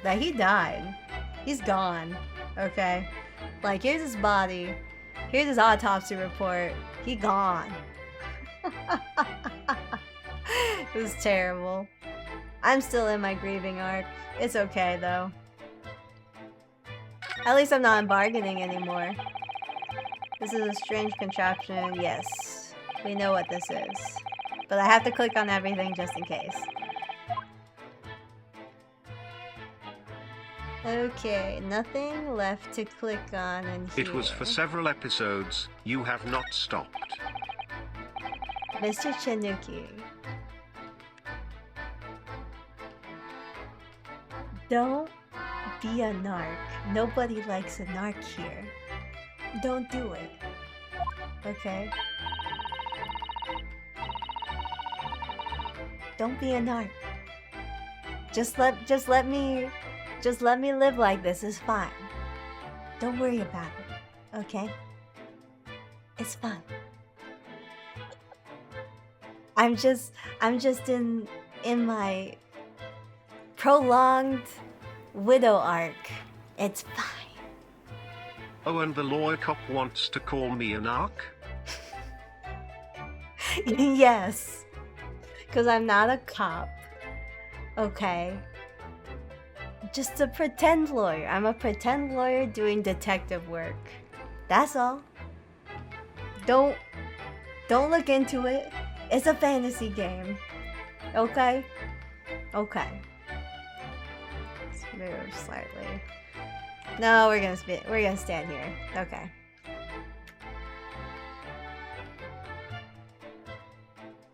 that he died. He's gone. Okay? Like, here's his body. Here's his autopsy report. He gone. It was terrible. I'm still in my grieving arc. It's okay, though. At least I'm not in bargaining anymore. This is a strange contraption. Yes. We know what this is. But I have to click on everything just in case. Okay, nothing left to click on in here. It was for several episodes. You have not stopped. Mr. Chinuki. Don't be a narc. Nobody likes a narc here. Don't do it. Okay? Don't be a narc. Just let me live like this is fine. Don't worry about it. Okay? It's fine. I'm just in my prolonged widow arc. It's fine. Oh, and the lawyer cop wants to call me an arc? Yes. Because I'm not a cop. Okay. Just a pretend lawyer. I'm a pretend lawyer doing detective work. That's all. Don't look into it. It's a fantasy game. Okay? Okay. Let's move slightly. No, we're gonna stand here. Okay.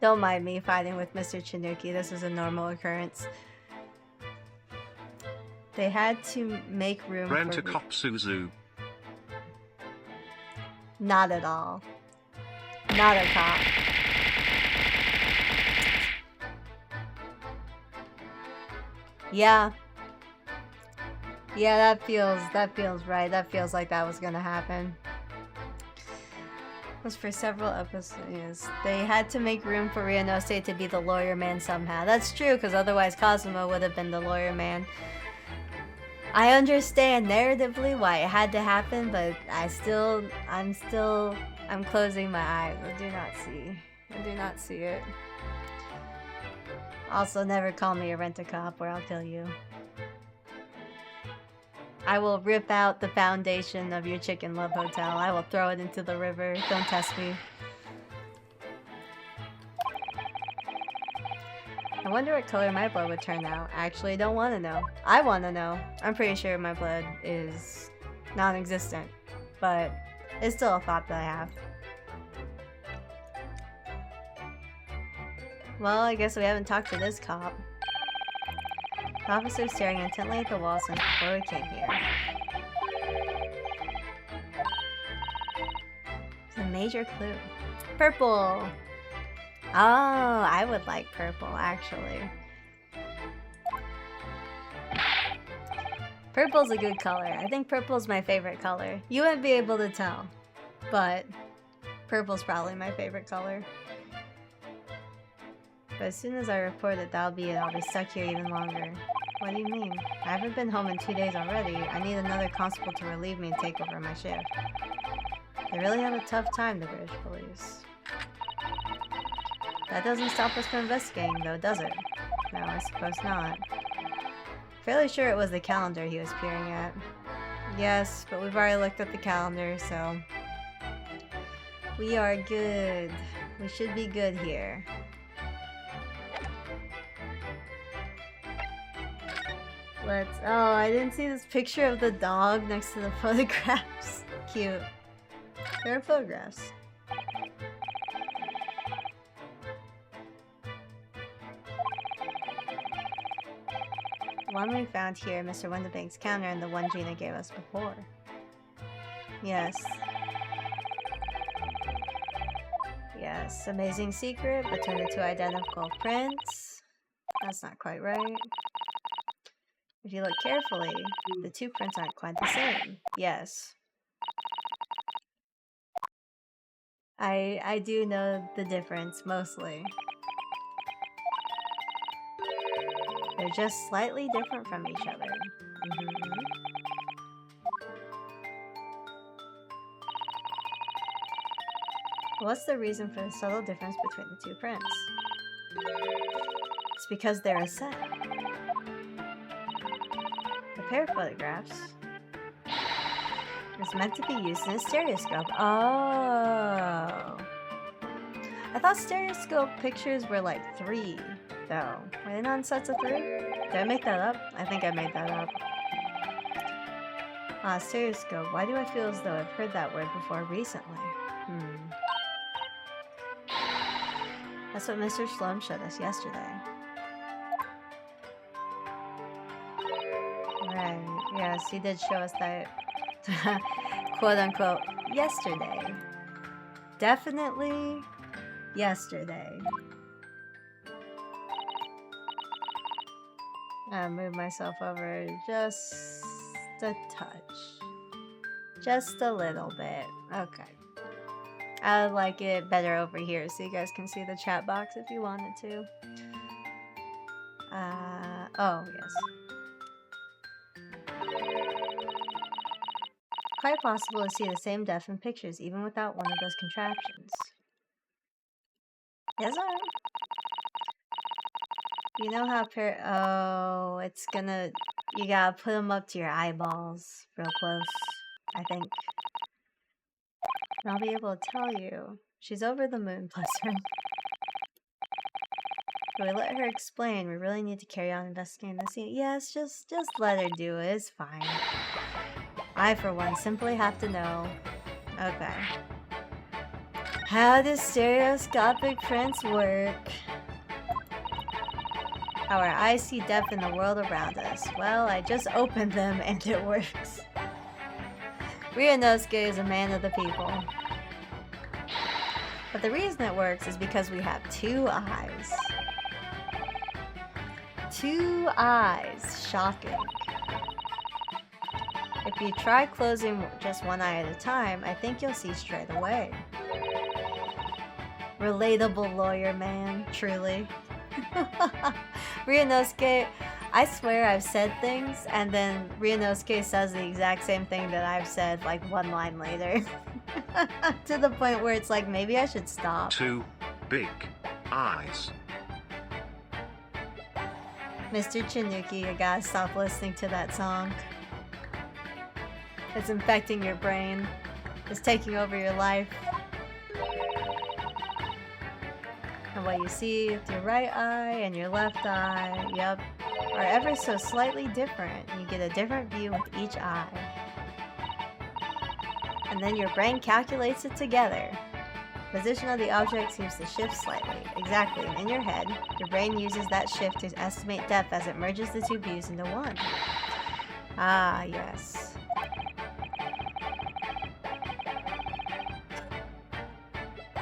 Don't mind me fighting with Mr. Chinuki. This is a normal occurrence. They had to make room Rent for a cop Suzu. Not at all. Not a cop. Yeah. Yeah, that feels right. That feels like that was gonna happen. It was for several episodes. They had to make room for Rianose to be the lawyer man somehow. That's true, because otherwise Cosmo would have been the lawyer man. I understand narratively why it had to happen, but I'm closing my eyes. I do not see it. Also, never call me a rent-a-cop or I'll kill you. I will rip out the foundation of your Chicken Love Hotel. I will throw it into the river. Don't test me. I wonder what color my blood would turn out. I actually don't want to know. I want to know. I'm pretty sure my blood is non-existent, but it's still a thought that I have. Well, I guess we haven't talked to this cop. The officer staring intently at the wall since before we came here. It's a major clue. Purple! Oh, I would like purple, actually. Purple's a good color. I think purple's my favorite color. You wouldn't be able to tell, but purple's probably my favorite color. But as soon as I report it, that'll be it. I'll be stuck here even longer. What do you mean? I haven't been home in 2 days already. I need another constable to relieve me and take over my shift. They really have a tough time, the British police. That doesn't stop us from investigating, though, does it? No, I suppose not. Fairly sure it was the calendar he was peering at. Yes, but we've already looked at the calendar, so... we are good. We should be good here. Let's... oh, I didn't see this picture of the dog next to the photographs. Cute. There are photographs. One we found here, Mr. Windabank's counter, and the one Gina gave us before. Yes. Yes, amazing secret between the two identical prints. That's not quite right. If you look carefully, the two prints aren't quite the same. Yes. I do know the difference, mostly. They're just slightly different from each other. What's the reason for the subtle difference between the two prints? It's because they're a set. The pair of photographs is meant to be used in a stereoscope. Oh. I thought stereoscope pictures were like 3, though. Were they not in sets of 3? Did I make that up? I think I made that up. Stereoscope. Why do I feel as though I've heard that word before recently? That's what Mr. Sloan showed us yesterday. Right. Yes, he did show us that, quote-unquote, yesterday. Definitely yesterday. I'll move myself over just a touch. Just a little bit. Okay. I like it better over here so you guys can see the chat box if you wanted to. Oh, yes. Quite possible to see the same depth in pictures even without one of those contraptions. Yes, sir. You know how oh, it's gonna... You gotta put them up to your eyeballs real close, I think. And I'll be able to tell you. She's over the moon, bless her. If we let her explain, we really need to carry on investigating the scene. Yes, just let her do it. It's fine. I, for one, simply have to know. Okay. How does stereoscopic prints work? How our eyes see depth in the world around us. Well, I just opened them and it works. Ryunosuke is a man of the people. But the reason it works is because we have 2 eyes. 2 eyes. Shocking. If you try closing just one eye at a time, I think you'll see straight away. Relatable lawyer man, truly. Ryunosuke, I swear I've said things, and then Ryunosuke says the exact same thing that I've said like 1 line later. To the point where it's like, maybe I should stop. 2 big eyes. Mr. Chinuki, you gotta stop listening to that song. It's infecting your brain. It's taking over your life. And what you see with your right eye and your left eye, yep, are ever so slightly different. You get a different view with each eye. And then your brain calculates it together. Position of the object seems to shift slightly. Exactly, and in your head, your brain uses that shift to estimate depth as it merges the 2 views into one. Ah, yes.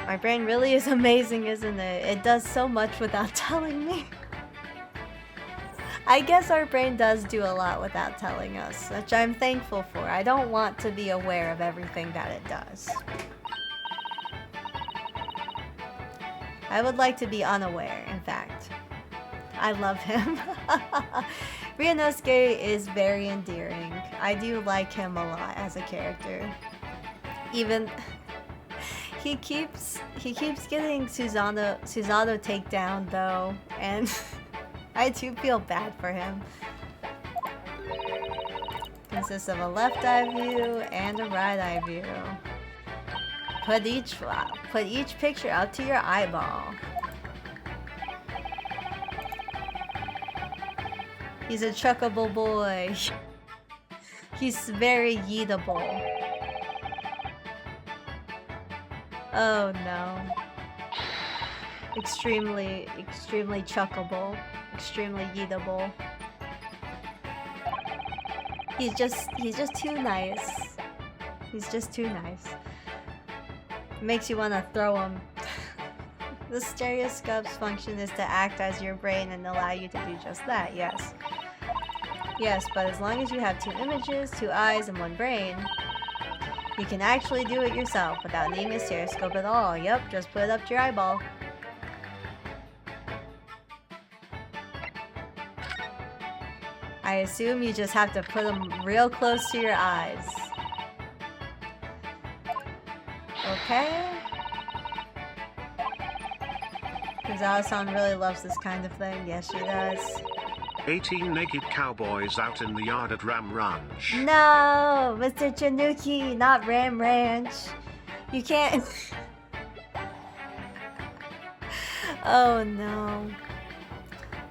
My brain really is amazing, isn't it? It does so much without telling me. I guess our brain does do a lot without telling us, which I'm thankful for. I don't want to be aware of everything that it does. I would like to be unaware, in fact. I love him. Ryunosuke is very endearing. I do like him a lot as a character. Even... He keeps getting Susanoo takedown though, and I do feel bad for him. Consists of a left eye view and a right eye view. Put each picture up to your eyeball. He's a chuckable boy. He's very yeetable. Oh no. Extremely chuckable. Extremely yeetable. He's just too nice. He's just too nice. Makes you want to throw him. The stereoscope's function is to act as your brain and allow you to do just that, yes. Yes, but as long as you have 2 images, 2 eyes, and 1 brain, you can actually do it yourself without needing a stereoscope at all. Yep, just put it up to your eyeball. I assume you just have to put them real close to your eyes. Okay? Because Alison really loves this kind of thing. Yes, she does. 18 naked cowboys out in the yard at Ram Ranch. No! Mr. Tanuki, not Ram Ranch. You can't... Oh no.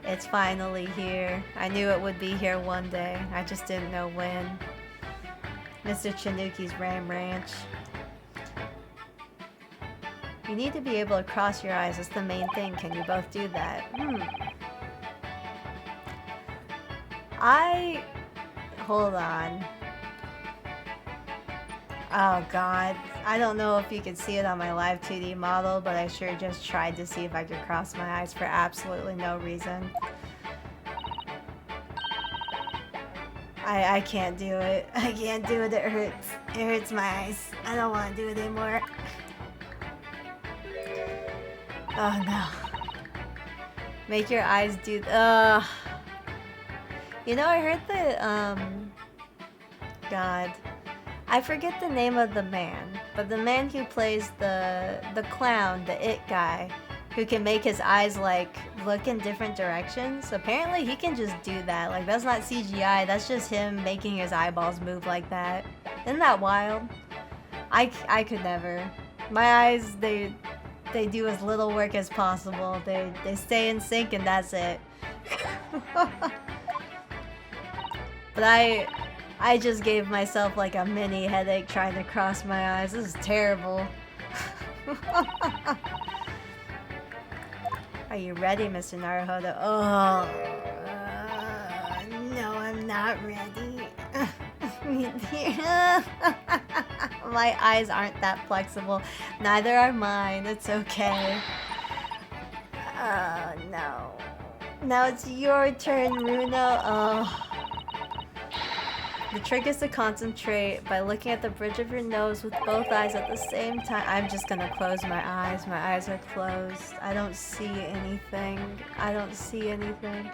It's finally here. I knew it would be here one day. I just didn't know when. Mr. Tanuki's Ram Ranch. You need to be able to cross your eyes. That's the main thing. Can you both do that? Hold on. Oh god. I don't know if you could see it on my live 2D model, but I sure just tried to see if I could cross my eyes for absolutely no reason. I can't do it. I can't do it. It hurts. It hurts my eyes. I don't want to do it anymore. Oh no. Make your eyes do... You know, I heard that, God. I forget the name of the man, but the man who plays the clown, the it guy, who can make his eyes, like, look in different directions. Apparently he can just do that. Like, that's not CGI, that's just him making his eyeballs move like that. Isn't that wild? I could never. My eyes, they do as little work as possible. They stay in sync and that's it. But I just gave myself like a mini headache trying to cross my eyes. This is terrible. Are you ready, Mr. Naruhodo? Oh, no, I'm not ready. My eyes aren't that flexible. Neither are mine. It's okay. No. Now it's your turn, Runo. Oh. The trick is to concentrate by looking at the bridge of your nose with both eyes at the same time. I'm just gonna close my eyes. My eyes are closed. I don't see anything. I don't see anything.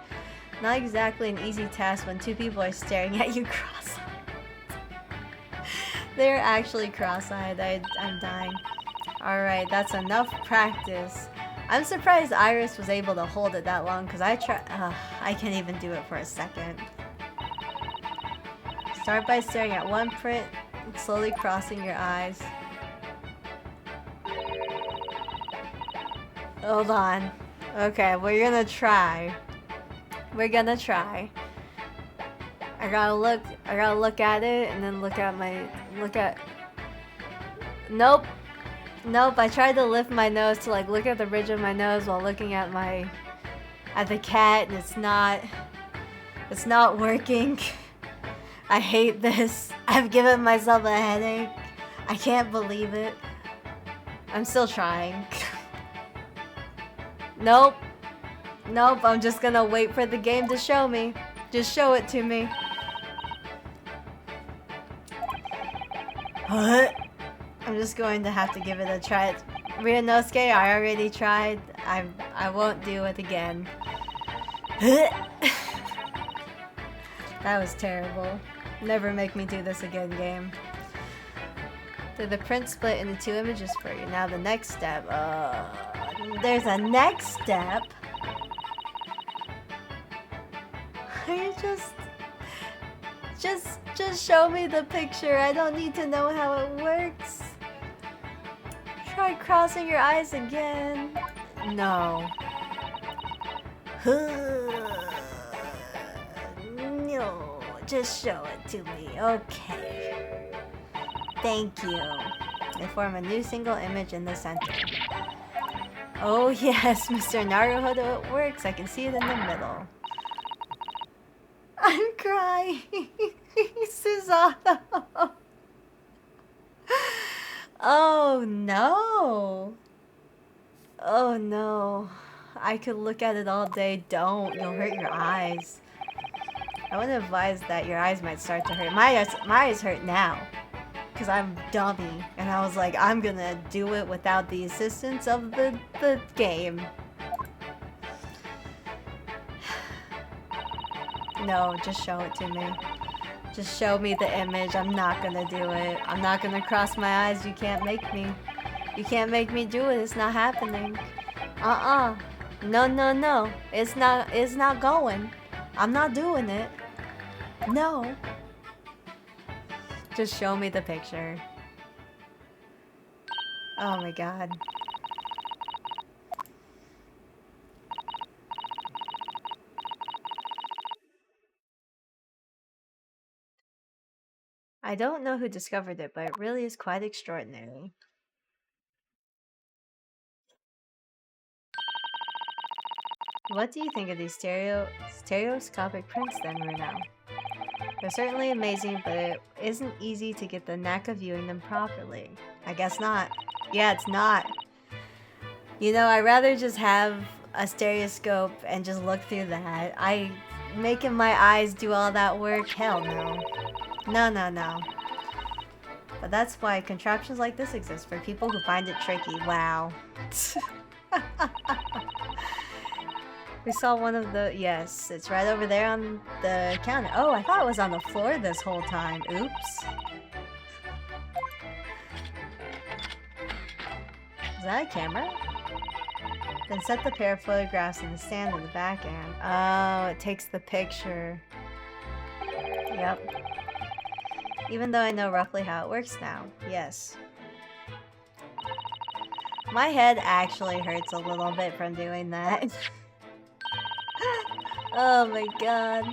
Not exactly an easy task when two people are staring at you cross-eyed. They're actually cross-eyed. I'm dying. Alright, that's enough practice. I'm surprised Iris was able to hold it that long because I can't even do it for a second. Start by staring at one print and slowly crossing your eyes. Hold on. Okay, we're gonna try. We're gonna try. I gotta look at it and then look at Nope. Nope, I tried to lift my nose to like look at the bridge of my nose while looking at the cat and it's not working. I hate this. I've given myself a headache. I can't believe it. I'm still trying. Nope. Nope, I'm just gonna wait for the game to show me. Just show it to me. What? I'm just going to have to give it a try. Ryunosuke, I already tried. I won't do it again. That was terrible. Never make me do this again, game. Did the print split into two images for you? Now the next step. There's a next step. You just show me the picture. I don't need to know how it works. Try crossing your eyes again. No. No, just show it to me. Okay. Thank you. They form a new single image in the center. Oh yes, Mr. Naruhodo, it works. I can see it in the middle. I'm crying. Susanoo. Oh no. Oh no. I could look at it all day. Don't. You'll hurt your eyes. I would advise that your eyes might start to hurt. My eyes hurt now. Because I'm dummy. And I was like, I'm gonna do it without the assistance of the game. No, just show it to me. Just show me the image. I'm not gonna do it. I'm not gonna cross my eyes. You can't make me. You can't make me do it. It's not happening. No, no, no. It's not going. I'm not doing it. No. Just show me the picture. Oh my god. I don't know who discovered it, but it really is quite extraordinary. What do you think of these stereoscopic prints then, Runo? They're certainly amazing, but it isn't easy to get the knack of viewing them properly. I guess not. Yeah, it's not. You know, I'd rather just have a stereoscope and just look through that. Making my eyes do all that work? Hell no. No, no, no. But that's why contraptions like this exist, for people who find it tricky. Wow. We saw one of the... Yes, it's right over there on the counter. Oh, I thought it was on the floor this whole time. Oops. Is that a camera? Then set the pair of photographs in the stand in the back end. Oh, it takes the picture. Yep. Even though I know roughly how it works now. Yes. My head actually hurts a little bit from doing that. Oh my god.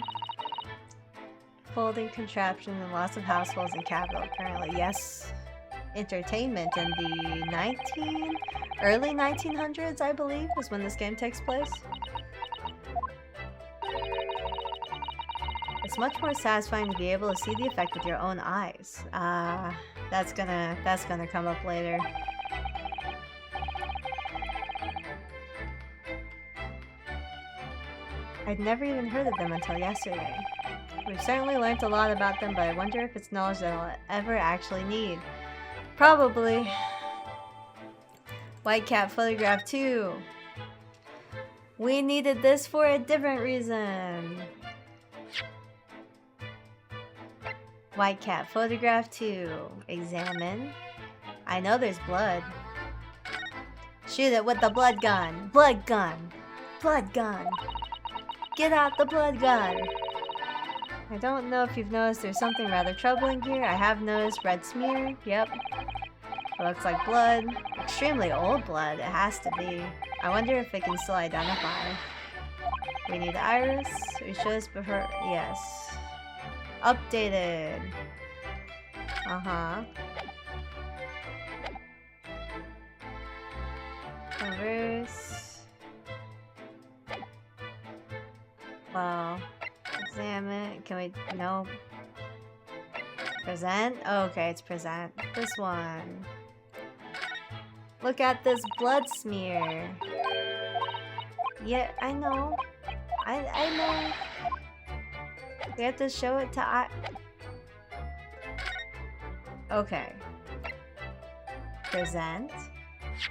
Folding contraption in lots of households in capital currently. Yes. Entertainment in the early 1900s, I believe, is when this game takes place. It's much more satisfying to be able to see the effect with your own eyes. That's gonna come up later. I'd never even heard of them until yesterday. We've certainly learned a lot about them, but I wonder if it's knowledge that I'll ever actually need. Probably. White Cat Photograph 2. We needed this for a different reason. White Cat Photograph 2. Examine. I know there's blood. Shoot it with the blood gun. Blood gun. Blood gun. Get out the blood gun. I don't know if you've noticed there's something rather troubling here. I have noticed red smear. Yep. It looks like blood. Extremely old blood. It has to be. I wonder if it can still identify. We need iris. We should have before. Yes. Updated. Reverse. Well, examine. Can we? No. Present? Oh, okay, it's present. This one. Look at this blood smear. Yeah, I know. I know. We have to show it to Okay. Present.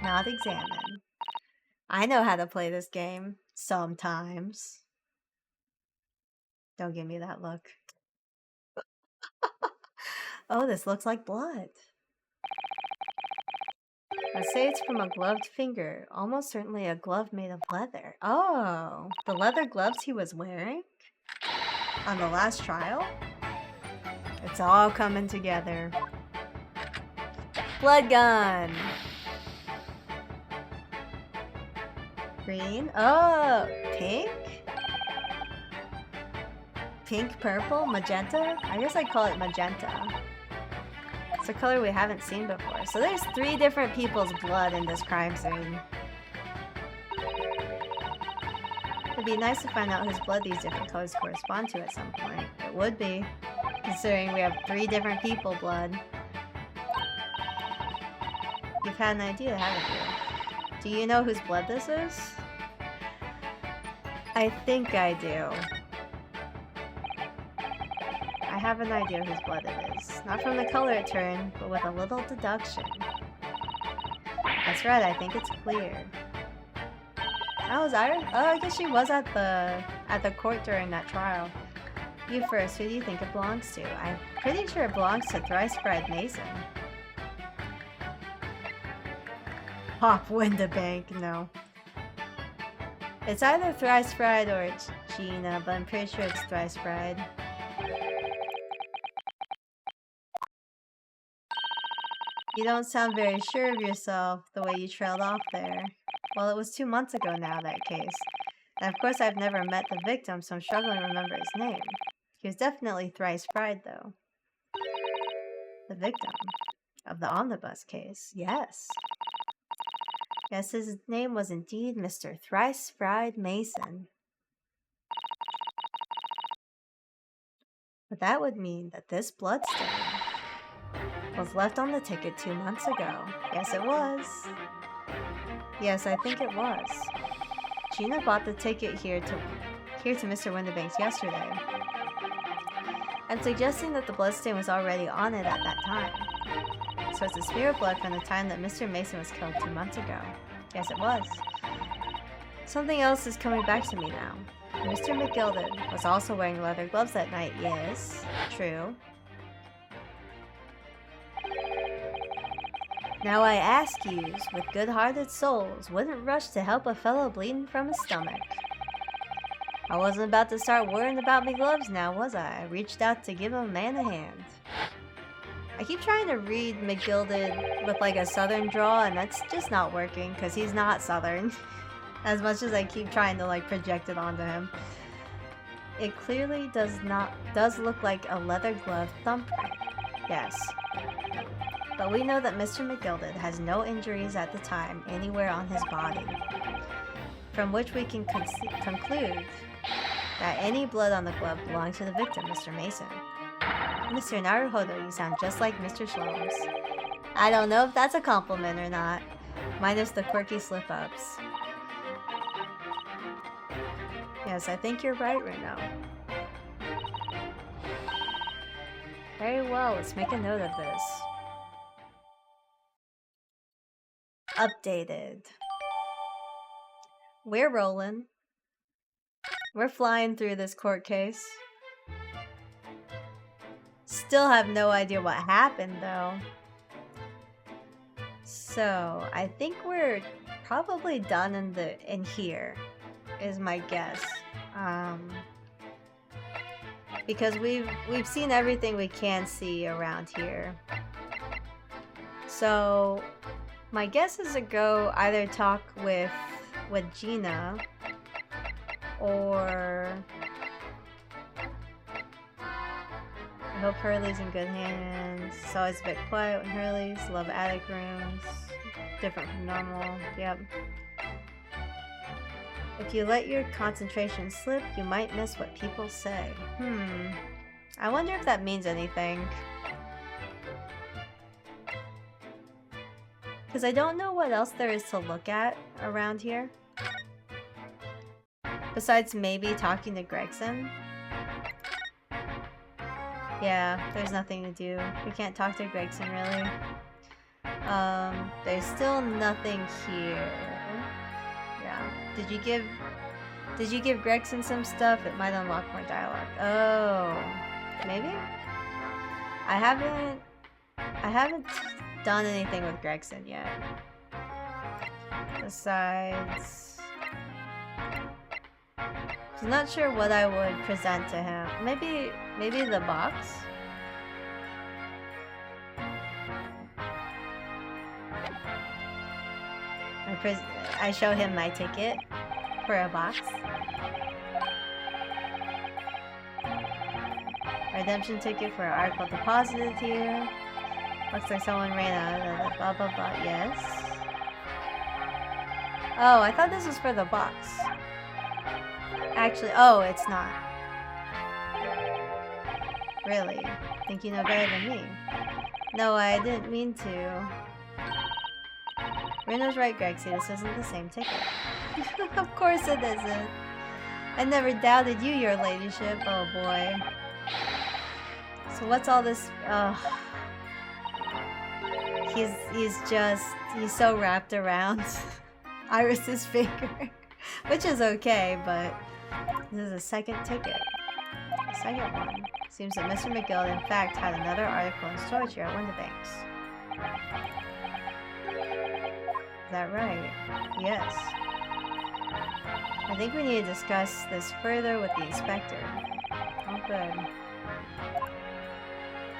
Not examine. I know how to play this game. Sometimes. Don't give me that look. Oh, this looks like blood. Let's say it's from a gloved finger. Almost certainly a glove made of leather. Oh, the leather gloves he was wearing? On the last trial? It's all coming together. Blood gun! Green? Oh, pink? Pink, purple, magenta? I guess I'd call it magenta. It's a color we haven't seen before. So there's 3 different people's blood in this crime scene. It'd be nice to find out whose blood these different colors correspond to at some point. It would be, considering we have 3 different people blood. You've had an idea, haven't you? Do you know whose blood this is? I think I do. I have an idea whose blood it is. Not from the color it turned, but with a little deduction. That's right, I think it's clear. Oh, is Iris? Oh, I guess she was at the court during that trial. You first, who do you think it belongs to? I'm pretty sure it belongs to Thrice Fried Mason. Pop Windabank, no. It's either Thrice Fried or it's Gina, but I'm pretty sure it's Thrice Fried. You don't sound very sure of yourself the way you trailed off there. Well, it was 2 months ago now, that case. And of course I've never met the victim, so I'm struggling to remember his name. He was definitely Thrice Fried, though. The victim of the omnibus case, yes. Yes, his name was indeed Mr. Thrice Fried Mason. But that would mean that this bloodstain was left on the ticket 2 months ago. Yes, it was. Yes, I think it was. Gina bought the ticket here to Mr. Windabanks yesterday. I'm suggesting that the bloodstain was already on it at that time. So it's a smear of blood from the time that Mr. Mason was killed 2 months ago. Yes, it was. Something else is coming back to me now. Mr. McGilded was also wearing leather gloves that night. Yes, true. Now I ask yous, with good-hearted souls, wouldn't rush to help a fellow bleeding from his stomach. I wasn't about to start worrying about me gloves now, was I? I reached out to give a man a hand. I keep trying to read McGilded with like a southern drawl, and that's just not working because he's not southern. As much as I keep trying to like project it onto him. It clearly does look like a leather glove thumbprint. Yes. But we know that Mr. McGilded has no injuries at the time anywhere on his body. From which we can conclude that any blood on the glove belonged to the victim, Mr. Mason. Mr. Naruhodo, you sound just like Mr. Shlomes. I don't know if that's a compliment or not. Minus the quirky slip-ups. Yes, I think you're right, Reno. Very well, let's make a note of this. Updated. We're rolling. We're flying through this court case. Still have no idea what happened, though. So, I think we're probably done in here, is my guess. Because we've seen everything we can see around here. So, my guess is to go either talk with Gina or I hope Hurley's in good hands. It's always a bit quiet when Hurley's. Love attic rooms. Different from normal. Yep. If you let your concentration slip, you might miss what people say. I wonder if that means anything. Because I don't know what else there is to look at around here. Besides maybe talking to Gregson. Yeah, there's nothing to do. We can't talk to Gregson, really. There's still nothing here. Yeah. Did you give Gregson some stuff? It might unlock more dialogue. Oh. Maybe? I haven't done anything with Gregson yet. Besides, I'm not sure what I would present to him. Maybe the box? I show him my ticket for a box. Redemption ticket for an article deposited here. Looks like someone ran out of blah blah blah. Yes. Oh, I thought this was for the box. Actually, oh, it's not. Really? Think you know better than me? No, I didn't mean to. Reno's right, Grexy. This isn't the same ticket. Of course it isn't. I never doubted you, your ladyship. Oh boy. So what's all this? He's so wrapped around Iris's finger, which is okay, but this is a second ticket. the second one. Seems that Mr. McGill, in fact, had another article in storage here at Windibanks. Is that right? Yes. I think we need to discuss this further with the inspector. Oh, good.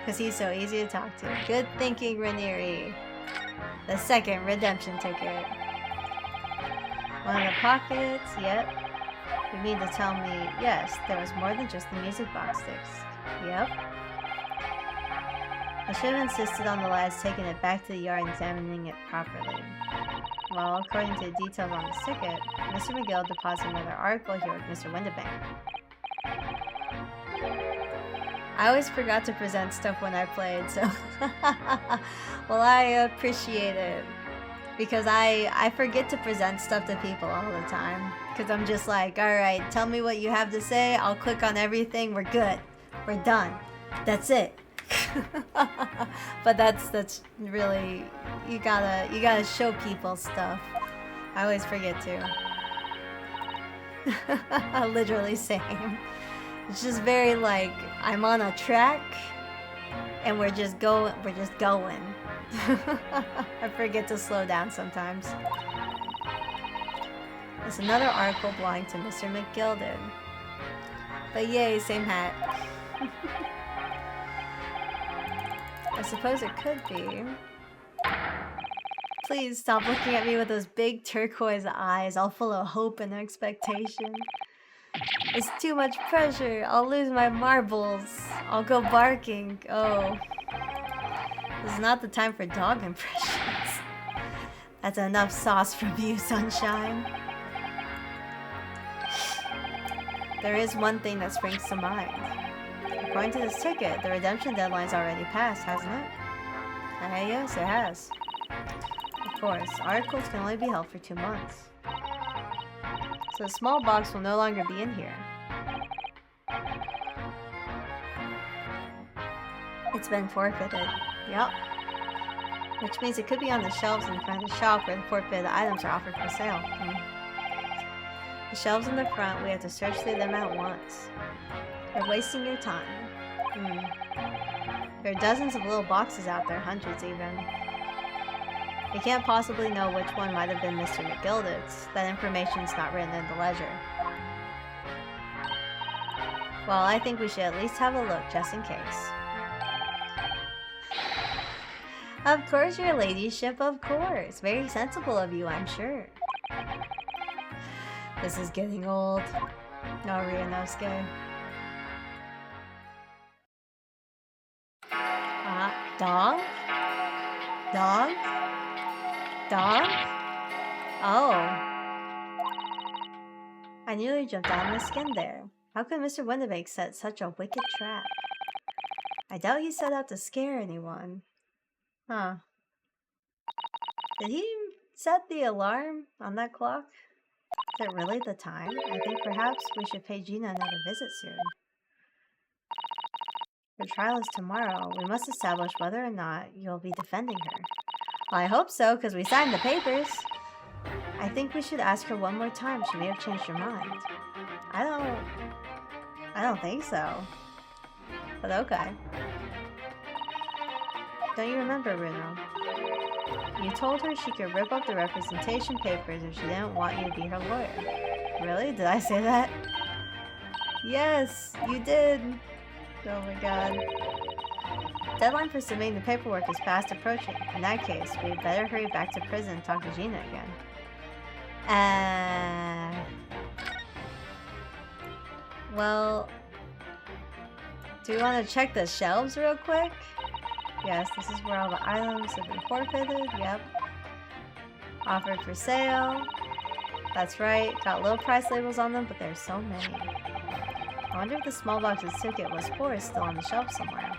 Because he's so easy to talk to. Good thinking, Ranieri. The second redemption ticket. One of the pockets, yep. You mean to tell me, yes, there was more than just the music box sticks. Yep. I should have insisted on the lads taking it back to the yard and examining it properly. Well, according to the details on this ticket, Mr. McGill deposited another article here with Mr. Windibank. I always forgot to present stuff when I played, so... Well, I appreciate it. Because I forget to present stuff to people all the time. Because I'm just like, alright, tell me what you have to say, I'll click on everything, we're good. We're done. That's it. But that's really... You gotta show people stuff. I always forget to. Literally same. It's just very like, I'm on a track, and we're just going. I forget to slow down sometimes. There's another article belonging to Mr. McGilded. But yay, same hat. I suppose it could be. Please stop looking at me with those big turquoise eyes, all full of hope and expectation. It's too much pressure. I'll lose my marbles. I'll go barking. Oh. This is not the time for dog impressions. That's enough sauce from you, sunshine. There is one thing that springs to mind. According to this ticket, the redemption deadline's already passed, hasn't it? Yes, it has. Of course, articles can only be held for 2 months. So the small box will no longer be in here. It's been forfeited. Yep. Which means it could be on the shelves in front of the shop where the forfeited items are offered for sale. The shelves in the front, we have to search through them at once. You're wasting your time. There are dozens of little boxes out there, hundreds even. We can't possibly know which one might have been Mr. McGilded's. That information's not written in the ledger. Well, I think we should at least have a look, just in case. Of course, your ladyship, of course. Very sensible of you, I'm sure. This is getting old. No, Ryunosuke. Dog? Dog? Dog? Oh. I nearly jumped out of my skin there. How could Mr. Windibank set such a wicked trap? I doubt he set out to scare anyone. Huh. Did he set the alarm on that clock? Is it really the time? I think perhaps we should pay Gina another visit soon. Her trial is tomorrow. We must establish whether or not you'll be defending her. Well, I hope so, because we signed the papers. I think we should ask her one more time. She may have changed her mind. I don't think so. But okay. Don't you remember, Bruno? You told her she could rip up the representation papers if she didn't want you to be her lawyer. Really? Did I say that? Yes, you did. Oh my god. Deadline for submitting the paperwork is fast approaching. In that case, we'd better hurry back to prison and talk to Gina again. Well, do we want to check the shelves real quick? Yes, this is where all the items have been forfeited. Yep. Offered for sale. That's right. Got little price labels on them, but there's so many. I wonder if the small box's ticket was for is still on the shelf somewhere.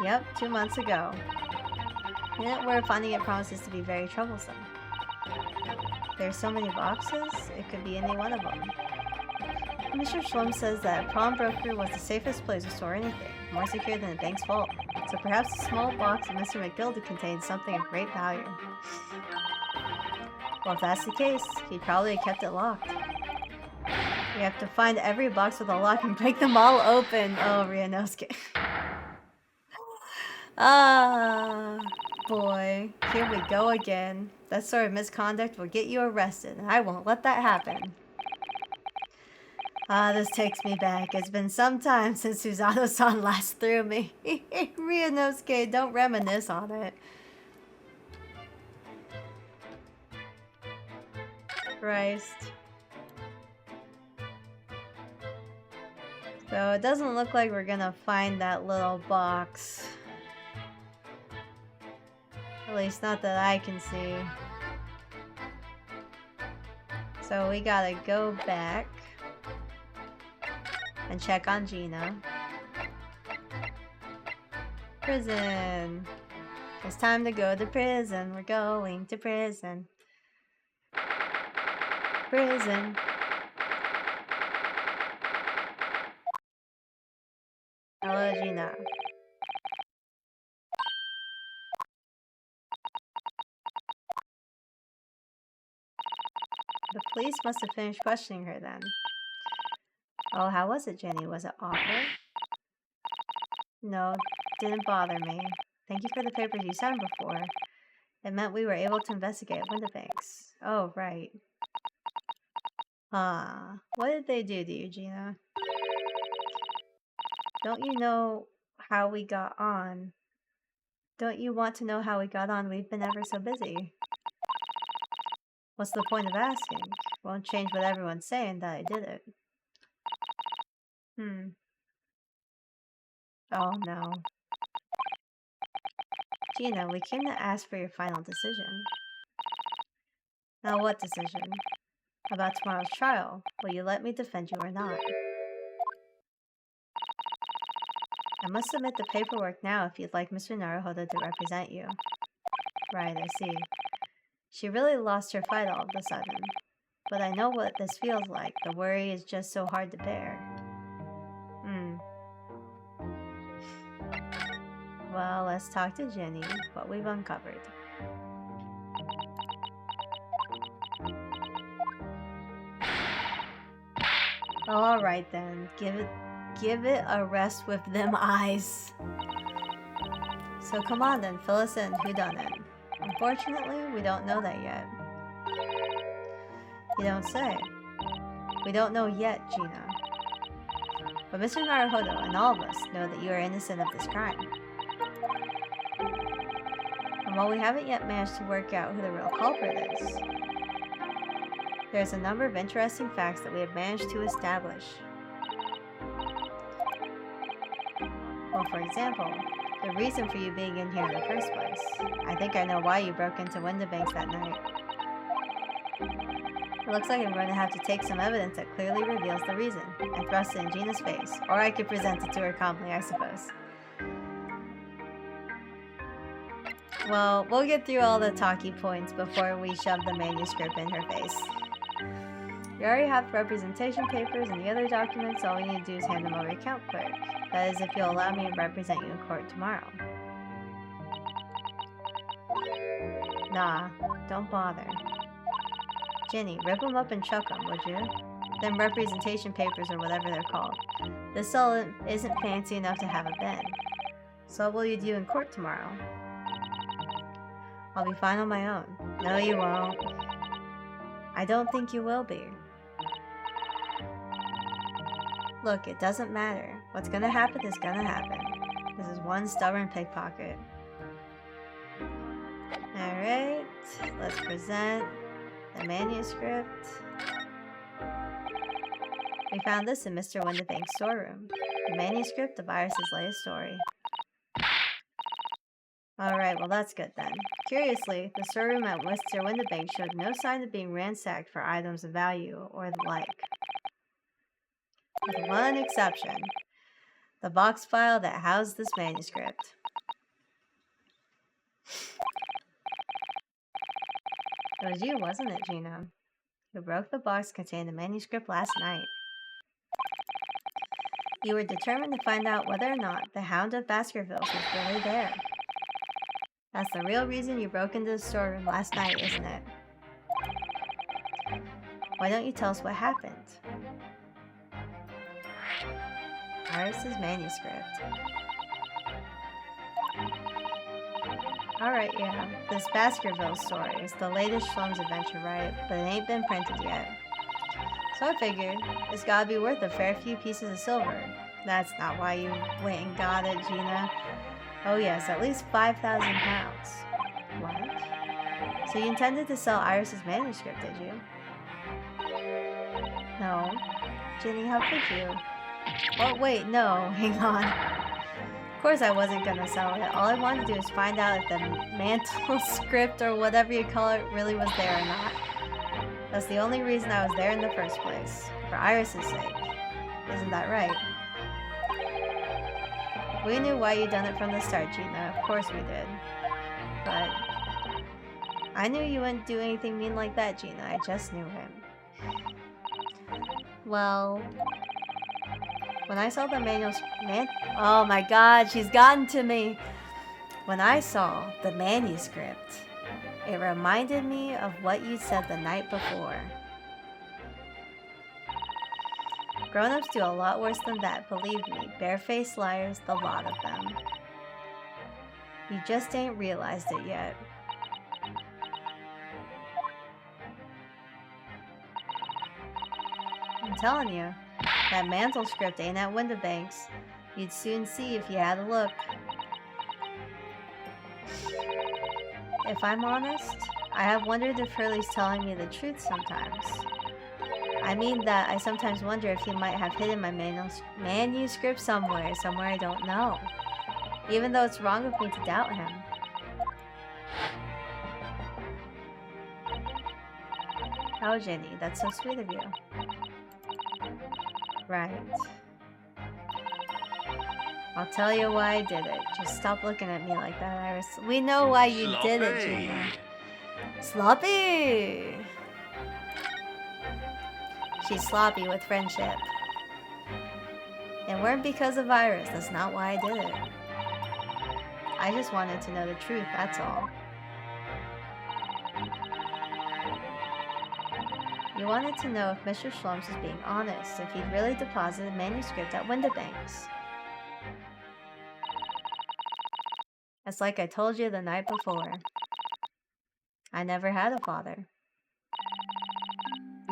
Yep, 2 months ago. Unit where finding it promises to be very troublesome. There's so many boxes, it could be any one of them. Mr. Schlumm says that pawnbroker was the safest place to store anything, more secure than the bank's vault. So perhaps the small box of Mr. McGilded contains something of great value. Well, if that's the case, he probably kept it locked. You have to find every box with a lock and break them all open. Oh, Ryunosuke. Ah, boy. Here we go again. That sort of misconduct will get you arrested, and I won't let that happen. Ah, this takes me back. It's been some time since Susanoo-san last threw me. Ryunosuke, don't reminisce on it. Christ. So it doesn't look like we're gonna find that little box. At least not that I can see. So we gotta go back and check on Gina. Prison. It's time to go to prison. We're going to prison. Prison. Hello, Gina. The police must have finished questioning her then. Oh, how was it, Jenny? Was it awkward? No, didn't bother me. Thank you for the papers you signed before. It meant we were able to investigate Windibanks. Oh, right. What did they do to you, Gina? Don't you know how we got on? Don't you want to know how we got on? We've been ever so busy. What's the point of asking? Won't change what everyone's saying that I did it. Oh, no. Gina, we came to ask for your final decision. Now what decision? About tomorrow's trial. Will you let me defend you or not? I must submit the paperwork now if you'd like Mr. Naruhodo to represent you. Right, I see. She really lost her fight all of a sudden. But I know what this feels like. The worry is just so hard to bear. Well, let's talk to Jenny, what we've uncovered. Alright then, give it a rest with them eyes. So come on then, fill us in, who done it? Unfortunately, we don't know that yet. You don't say. We don't know yet, Gina. But Mr. Naruhodo and all of us know that you are innocent of this crime. And while we haven't yet managed to work out who the real culprit is, there's a number of interesting facts that we have managed to establish. Well, for example, the reason for you being in here in the first place. I think I know why you broke into Windibanks that night. It looks like I'm going to have to take some evidence that clearly reveals the reason, and thrust it in Gina's face. Or I could present it to her calmly, I suppose. Well, we'll get through all the talkie points before we shove the manuscript in her face. We already have representation papers and the other documents, so all we need to do is hand them over to account clerk. That is, if you'll allow me to represent you in court tomorrow. Nah, don't bother. Jenny, rip them up and chuck them, would you? Them representation papers or whatever they're called. This cell isn't fancy enough to have a bin. So what will you do in court tomorrow? I'll be fine on my own. No, you won't. I don't think you will be. Look, it doesn't matter. What's gonna happen is gonna happen. This is one stubborn pickpocket. Alright, let's present the manuscript. We found this in Mr. Windibank's storeroom. The manuscript of Iris' latest story. Alright, well that's good then. Curiously, the storeroom at Mr. Windibank showed no sign of being ransacked for items of value or the like. With one exception. The box file that housed this manuscript. It was you, wasn't it, Gina? Who broke the box containing the manuscript last night. You were determined to find out whether or not the Hound of Baskervilles was really there. That's the real reason you broke into the storeroom last night, isn't it? Why don't you tell us what happened? Iris's manuscript. Alright, yeah. This Baskerville story is the latest Slums adventure, right? But it ain't been printed yet. So I figured, it's gotta be worth a fair few pieces of silver. That's not why you went and got it, Gina. Oh yes, at least 5,000 pounds. What? So you intended to sell Iris's manuscript, did you? No. Ginny, how could you? Oh, wait, no. Hang on. Of course I wasn't gonna sell it. All I wanted to do is find out if the mantle script or whatever you call it really was there or not. That's the only reason I was there in the first place. For Iris's sake. Isn't that right? We knew why you'd done it from the start, Gina. Of course we did. But I knew you wouldn't do anything mean like that, Gina. I just knew him. Well, when I saw the oh my god, she's gotten to me. When I saw the manuscript, it reminded me of what you said the night before. Grown-ups do a lot worse than that, believe me. Barefaced liars, the lot of them. You just ain't realized it yet. I'm telling you, that mantle script ain't at Windibanks. You'd soon see if you had a look. If I'm honest, I have wondered if Hurley's telling me the truth sometimes. I mean that I sometimes wonder if he might have hidden my manuscript somewhere I don't know. Even though it's wrong of me to doubt him. Oh, Jenny, that's so sweet of you. Right. I'll tell you why I did it. Just stop looking at me like that, Iris. We know why you did it, Gina. Sloppy! She's sloppy with friendship. It weren't because of Iris. That's not why I did it. I just wanted to know the truth, that's all. You wanted to know if Mr. Schlumps was being honest, if he'd really deposited a manuscript at Windibanks. It's like I told you the night before. I never had a father.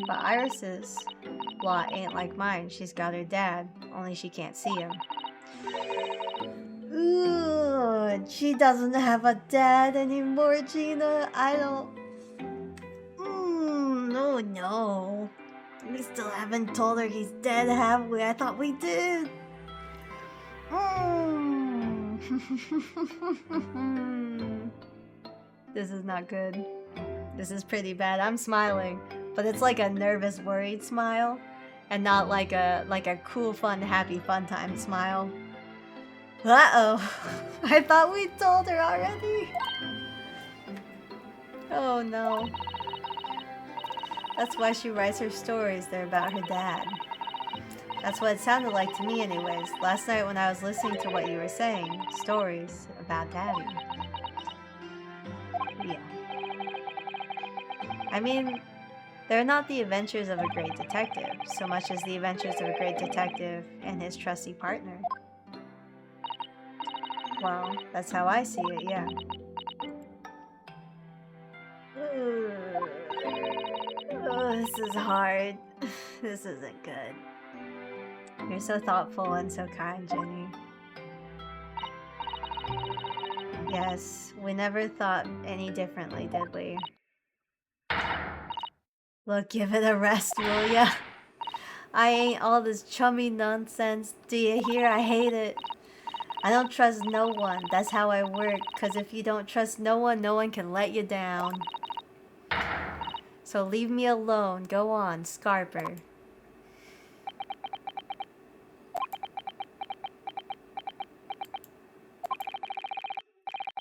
But Iris's lot ain't like mine. She's got her dad, only she can't see him. Ooh, she doesn't have a dad anymore, Gina. I don't... No, no. We still haven't told her he's dead, have we? I thought we did. This is not good. This is pretty bad. I'm smiling, but it's like a nervous, worried smile, and not like a cool, fun, happy, fun time smile. Uh-oh. I thought we told her already. Oh no. That's why she writes her stories. They're about her dad. That's what it sounded like to me anyways. Last night when I was listening to what you were saying. Stories about Daddy. Yeah. I mean, they're not the adventures of a great detective, so much as the adventures of a great detective and his trusty partner. Well, that's how I see it, yeah. Oh, this is hard. This isn't good. You're so thoughtful and so kind, Jenny. Yes, we never thought any differently, did we? Look, give it a rest, will ya? I ain't all this chummy nonsense. Do you hear? I hate it. I don't trust no one. That's how I work. 'Cause if you don't trust no one can let you down. So leave me alone. Go on, Scarper.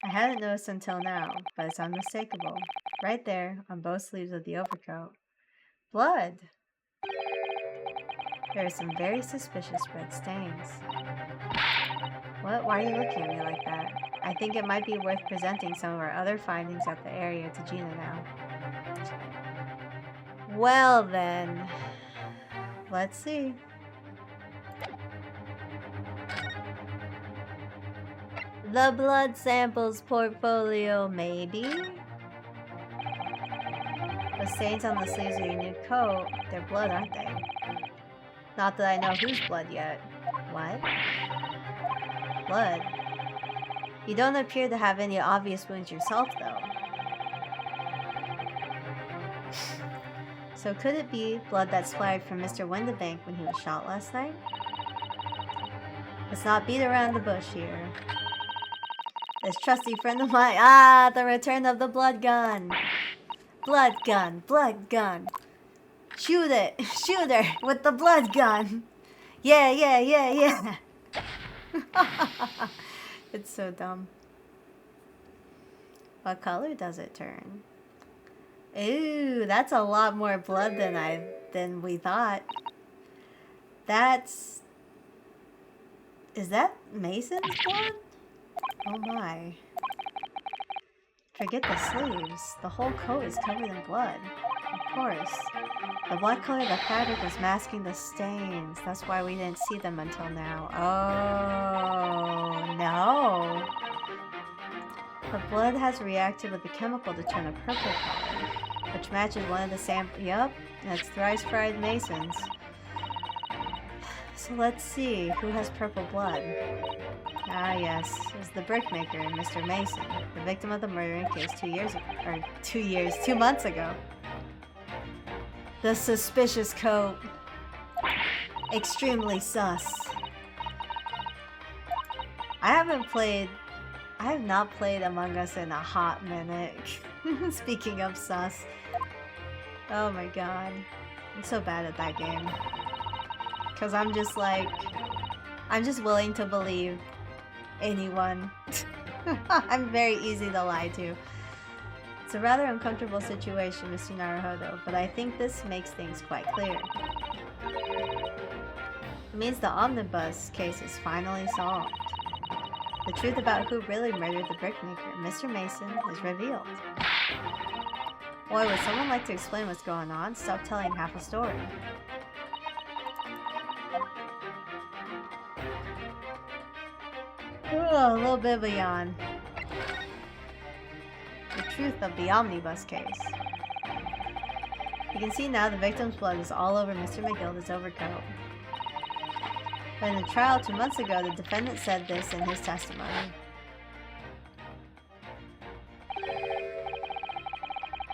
I hadn't noticed until now, but it's unmistakable. Right there, on both sleeves of the overcoat. Blood! There are some very suspicious red stains. What? Why are you looking at me like that? I think it might be worth presenting some of our other findings at the area to Gina now. Well then, let's see. The blood samples portfolio, maybe? The stains on the sleeves of your new coat, they're blood, aren't they? Not that I know whose blood yet. What? Blood? You don't appear to have any obvious wounds yourself, though. So could it be blood that splattered from Mr. Windibank when he was shot last night? Let's not beat around the bush here. This trusty friend of mine. Ah, the return of the blood gun. Blood gun, blood gun. Shoot it, shoot her with the blood gun. Yeah, yeah, yeah, yeah. It's so dumb. What color does it turn? Ooh, that's a lot more blood than we thought. Is that Mason's blood? Oh my. Forget the sleeves. The whole coat is covered in blood. Of course. The blood color of the fabric was masking the stains. That's why we didn't see them until now. Oh, no. The blood has reacted with the chemical to turn a purple color, which matches one of the samples. Yup, that's thrice fried Masons. So let's see, who has purple blood? Ah yes, it's the brickmaker, Mr. Mason, the victim of the murdering case 2 months ago. The suspicious coat. Extremely sus. I have not played Among Us in a hot minute. Speaking of sus. Oh my god. I'm so bad at that game. Cause I'm just willing to believe anyone. I'm very easy to lie to. It's a rather uncomfortable situation, Mr. Naruhodo, but I think this makes things quite clear. It means the omnibus case is finally solved. The truth about who really murdered the brickmaker, Mr. Mason, is revealed. Boy, would someone like to explain what's going on? Stop telling half a story. Oh, a little bit of a yawn. The truth of the omnibus case. You can see now the victim's blood is all over Mr. McGilda's overcoat. But in the trial 2 months ago, the defendant said this in his testimony.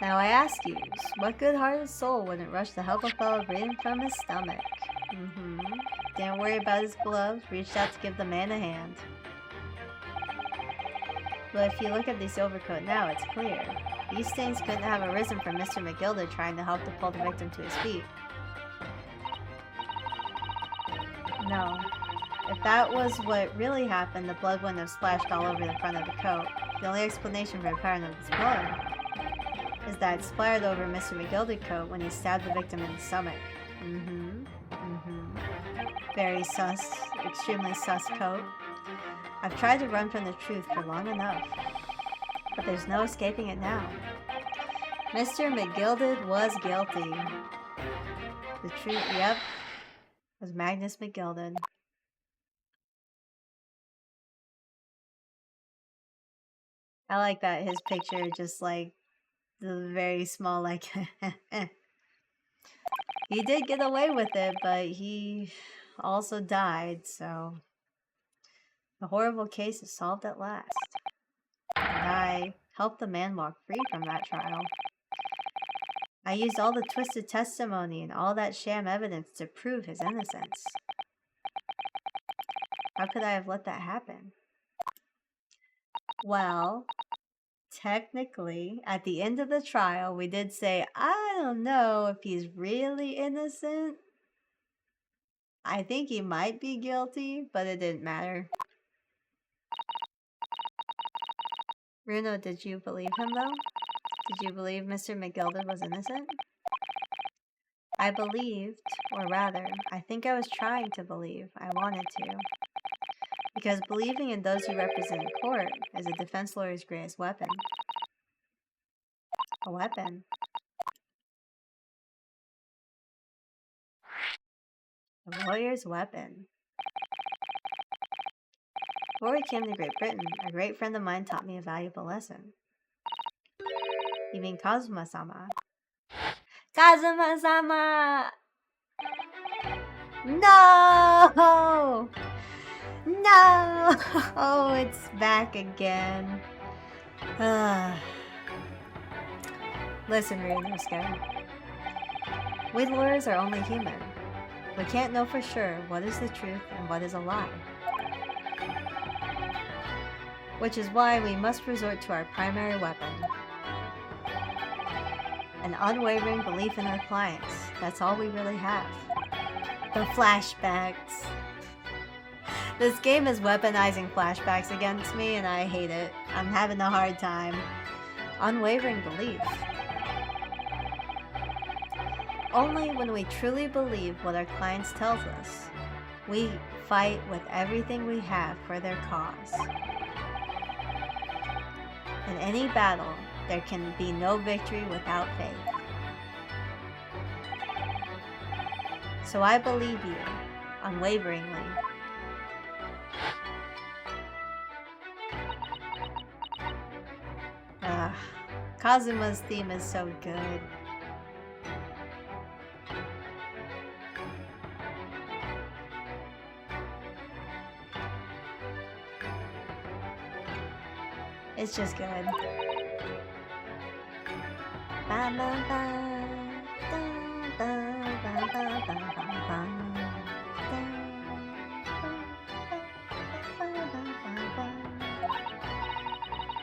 Now I ask you, what good-hearted soul wouldn't rush to help a fellow bleeding from his stomach? Didn't worry about his gloves, reached out to give the man a hand. But if you look at this overcoat now, it's clear. These stains couldn't have arisen from Mr. McGilda trying to help to pull the victim to his feet. No. If that was what really happened, the blood wouldn't have splashed all over the front of the coat. The only explanation for the pattern of this blood is that it splattered over Mr. McGilda's coat when he stabbed the victim in the stomach. Very sus. Extremely sus coat. I've tried to run from the truth for long enough, but there's no escaping it now. Mr. McGilded was guilty. The truth, yep, was Magnus McGilded. I like that his picture just like the very small like he did get away with it, but he also died, so the horrible case is solved at last. And I helped the man walk free from that trial. I used all the twisted testimony and all that sham evidence to prove his innocence. How could I have let that happen? Well, technically, at the end of the trial, we did say, I don't know if he's really innocent. I think he might be guilty, but it didn't matter. Bruno, did you believe him, though? Did you believe Mr. McGilda was innocent? I believed, or rather, I think I was trying to believe. I wanted to. Because believing in those you represent in court is a defense lawyer's greatest weapon. A weapon. A lawyer's weapon. Before we came to Great Britain, a great friend of mine taught me a valuable lesson. You mean Kazuma-sama? Kazuma-sama! No! No! Oh, it's back again. Listen, Ryunosuke. We lawyers are only human. We can't know for sure what is the truth and what is a lie. Which is why we must resort to our primary weapon. An unwavering belief in our clients. That's all we really have. The flashbacks. This game is weaponizing flashbacks against me and I hate it. I'm having a hard time. Unwavering belief. Only when we truly believe what our clients tells us, we fight with everything we have for their cause. In any battle, there can be no victory without faith. So I believe you, unwaveringly. Kazuma's theme is so good. It's just good.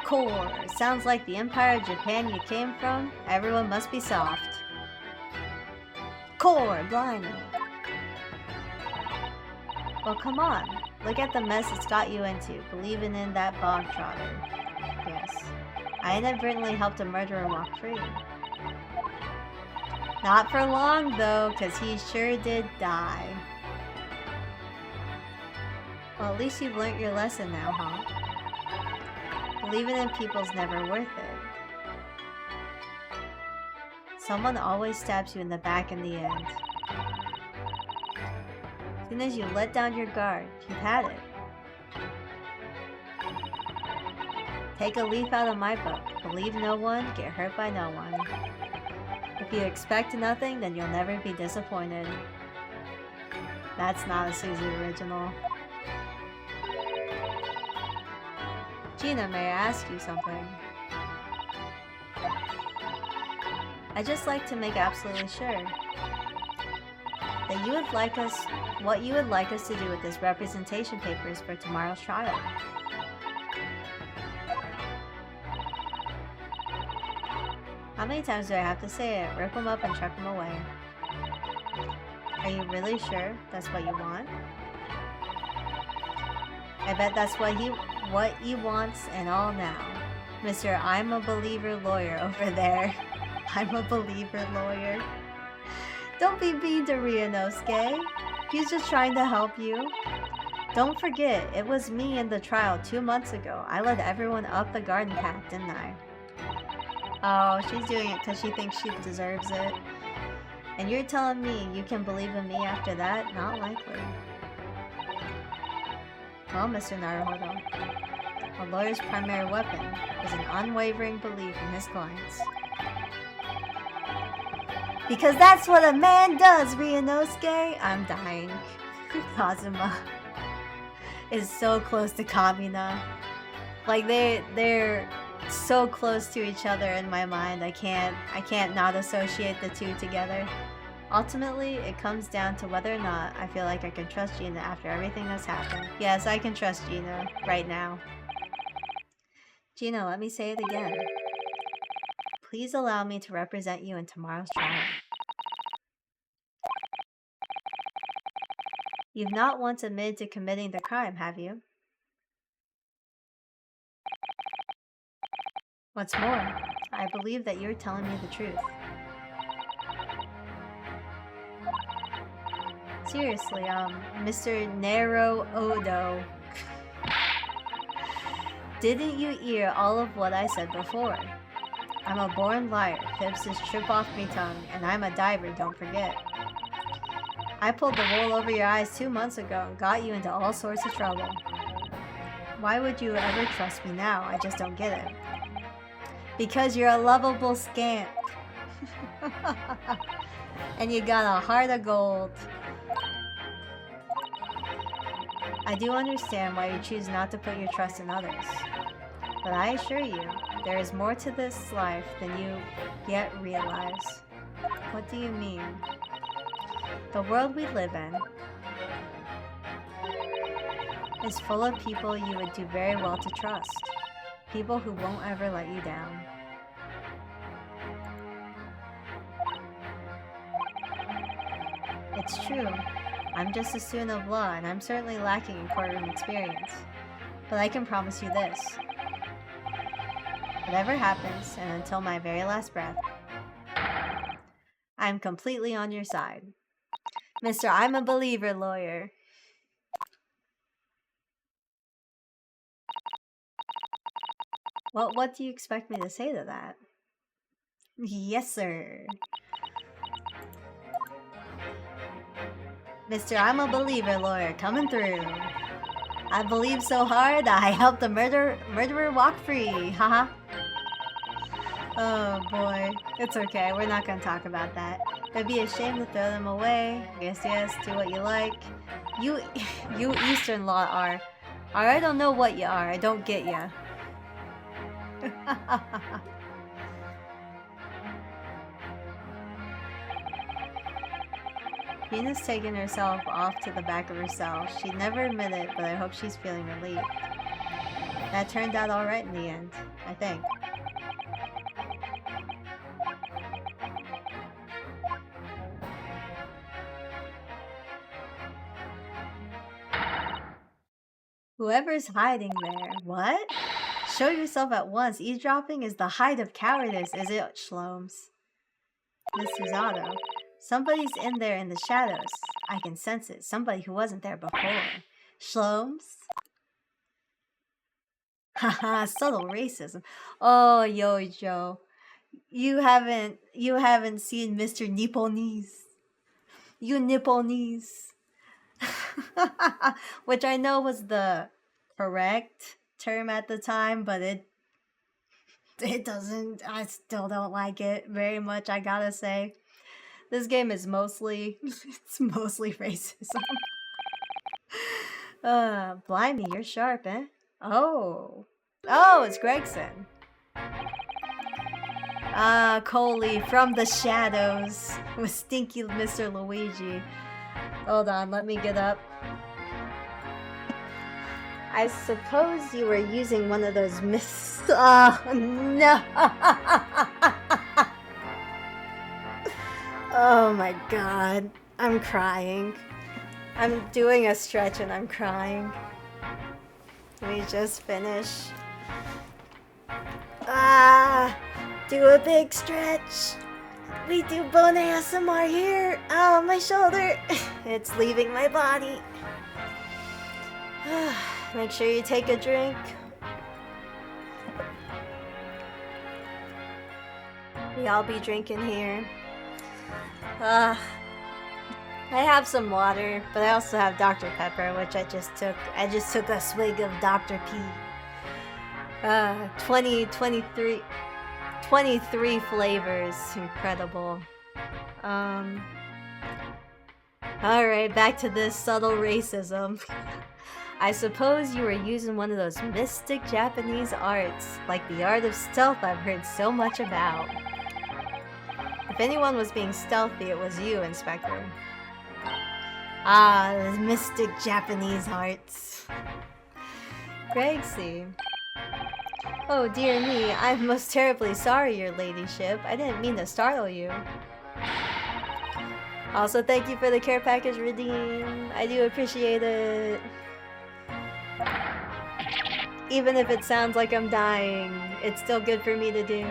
Core. Sounds like the Empire of Japan you came from. Everyone must be soft. Core, blimey. Well, come on. Look at the mess it's got you into, believing in that bog trotter. Yes. I inadvertently helped a murderer walk free. Not for long, though, because he sure did die. Well, at least you've learnt your lesson now, huh? Believing in people's never worth it. Someone always stabs you in the back in the end. As soon as you let down your guard, you've had it. Take a leaf out of my book. Believe no one, get hurt by no one. If you expect nothing, then you'll never be disappointed. That's not a Suzy original. Gina, may I ask you something? I'd just like to make absolutely sure that you would like us, what you would like us to do with this representation papers for tomorrow's trial. How many times do I have to say it? Rip them up and chuck them away. Are you really sure that's what you want? I bet that's what he wants and all now. Mr. I'm a believer lawyer over there. I'm a believer lawyer. Don't be mean to Ryunosuke. He's just trying to help you. Don't forget, it was me in the trial 2 months ago. I led everyone up the garden path, didn't I? Oh, she's doing it because she thinks she deserves it. And you're telling me you can believe in me after that? Not likely. Well, Mr. Naruhodo, a lawyer's primary weapon is an unwavering belief in his clients. Because that's what a man does, Ryunosuke! I'm dying. Kazuma is so close to Kamina. Like, they're so close to each other in my mind. I can't not associate the two together. Ultimately, it comes down to whether or not I feel like I can trust Gina after everything that's happened. Yes, I can trust Gina right now. Gina, let me say it again. Please allow me to represent you in tomorrow's trial. You've not once admitted to committing the crime, have you? What's more, I believe that you're telling me the truth. Seriously, Mr. Nero Odo. Didn't you hear all of what I said before? I'm a born liar, fibs just trip off me tongue, and I'm a diver, don't forget. I pulled the wool over your eyes 2 months ago and got you into all sorts of trouble. Why would you ever trust me now? I just don't get it. Because you're a lovable scamp. And you got a heart of gold. I do understand why you choose not to put your trust in others. But I assure you, there is more to this life than you yet realize. What do you mean? The world we live in is full of people you would do very well to trust. People who won't ever let you down. It's true. I'm just a student of law, and I'm certainly lacking in courtroom experience. But I can promise you this. Whatever happens, and until my very last breath, I'm completely on your side. Mr. I'm a believer lawyer. What do you expect me to say to that? Yes, sir. Mr. I'm a believer lawyer coming through. I believe so hard that I helped the murderer walk free. Haha. Oh boy. It's okay. We're not gonna talk about that. It'd be a shame to throw them away. Yes, do what you like. You Eastern law are. Or I don't know what you are. I don't get ya. Venus taking herself off to the back of her cell. She'd never admit it, but I hope she's feeling relieved. That turned out alright in the end, I think. Whoever's hiding there. What? Show yourself at once. Eavesdropping is the height of cowardice, is it, Shlomes? Miss Susato. Somebody's in there in the shadows. I can sense it. Somebody who wasn't there before. Shlomes? Haha, subtle racism. Oh, Yojo. You haven't seen Mr. Nipponese. You Nipponese. Which I know was the correct term at the time, but it doesn't, I still don't like it very much, I gotta say. This game is mostly, it's mostly racism. Blimey, you're sharp, eh? Oh, it's Gregson. Coley from the shadows with stinky Mr. Luigi. Hold on, let me get up. I suppose you were using one of those oh, no! Oh my god. I'm crying. I'm doing a stretch and I'm crying. Let me just finish. Do a big stretch. We do bone ASMR here. Oh, my shoulder. It's leaving my body. Make sure you take a drink. We all be drinking here. I have some water, but I also have Dr. Pepper, which I just took. I just took a swig of Dr. P. 23 flavors. Incredible. Alright, back to this subtle racism. I suppose you were using one of those mystic Japanese arts, like the art of stealth I've heard so much about. If anyone was being stealthy, it was you, Inspector. The mystic Japanese arts. Gregsy. Oh dear me, I'm most terribly sorry, your ladyship. I didn't mean to startle you. Also, thank you for the care package redeem. I do appreciate it. Even if it sounds like I'm dying, it's still good for me to do.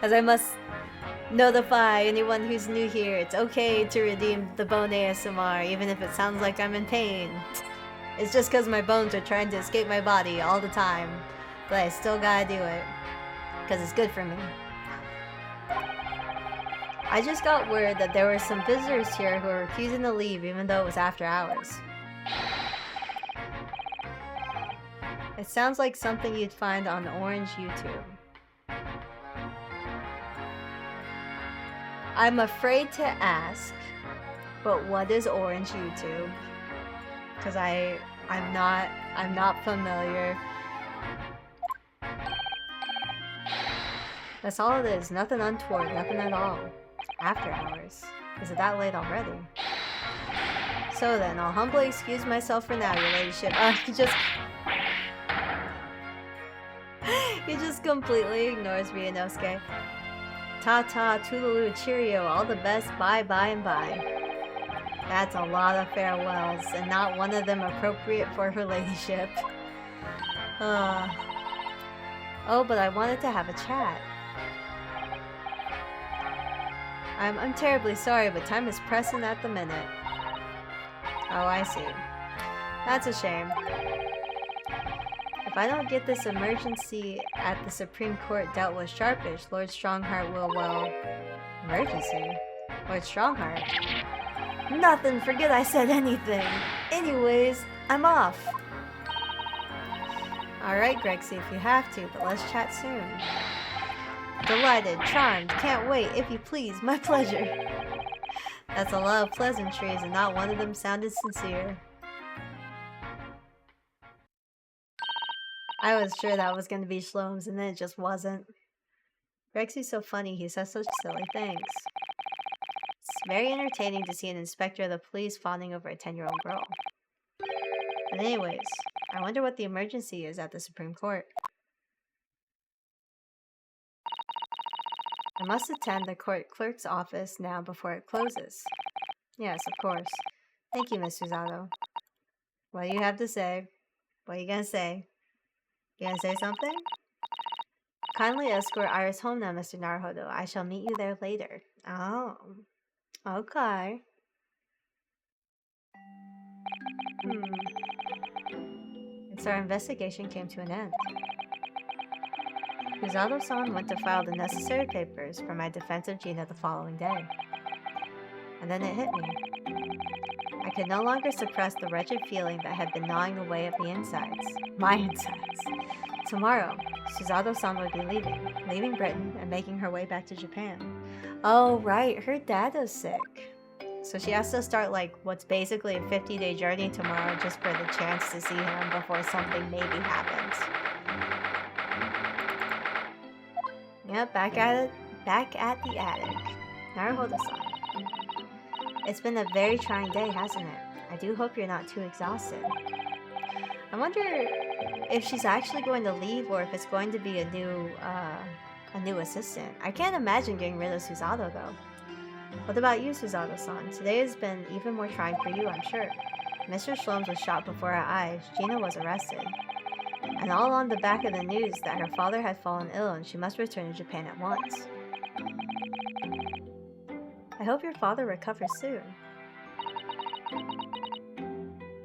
as I must notify anyone who's new here, it's okay to redeem the bone ASMR, even if it sounds like I'm in pain. It's just because my bones are trying to escape my body all the time. But I still gotta do it. Because it's good for me. I just got word that there were some visitors here who were refusing to leave even though it was after hours. It sounds like something you'd find on Orange YouTube. I'm afraid to ask, but what is Orange YouTube? Because I'm not familiar. That's all it is. Nothing untoward. Nothing at all. After hours. Is it that late already? So then, I'll humbly excuse myself for now, your ladyship. He just completely ignores Ryunosuke. Ta-ta, toodaloo, cheerio, all the best, bye, bye, and bye. That's a lot of farewells, and not one of them appropriate for her ladyship. Oh, but I wanted to have a chat. I'm terribly sorry, but time is pressing at the minute. Oh, I see. That's a shame. If I don't get this emergency at the Supreme Court dealt with sharpish, Lord Strongheart will, well... Emergency? Lord Strongheart? Nothing, forget I said anything. Anyways, I'm off. Alright, Grexy, if you have to, but let's chat soon. Delighted, charmed, can't wait, if you please, my pleasure. That's a lot of pleasantries, and not one of them sounded sincere. I was sure that was going to be Shlomes, and then it just wasn't. Grexy's so funny, he says such silly things. It's very entertaining to see an inspector of the police fawning over a 10-year-old girl. But anyways, I wonder what the emergency is at the Supreme Court. I must attend the court clerk's office now before it closes. Yes, of course. Thank you, Miss Susato. What do you have to say? What are you gonna say? You gonna say something? Kindly escort Iris home now, Mr. Naruhodo. I shall meet you there later. Oh. Okay. And so our investigation came to an end. Susato-san went to file the necessary papers for my defense of Gina the following day. And then it hit me. I could no longer suppress the wretched feeling that had been gnawing away at the insides. My insides. Tomorrow, Susato-san would be leaving Britain and making her way back to Japan. Oh, right, her dad is sick. So she has to start like what's basically a 50-day journey tomorrow just for the chance to see him before something maybe happens. Yep, back at the attic. Naruhodo-san. It's been a very trying day, hasn't it? I do hope you're not too exhausted. I wonder if she's actually going to leave or if it's going to be a new assistant. I can't imagine getting rid of Susato though. What about you, Susato-san? Today has been even more trying for you, I'm sure. Mr. Shlomes was shot before our eyes. Gina was arrested. And all on the back of the news that her father had fallen ill and she must return to Japan at once. I hope your father recovers soon.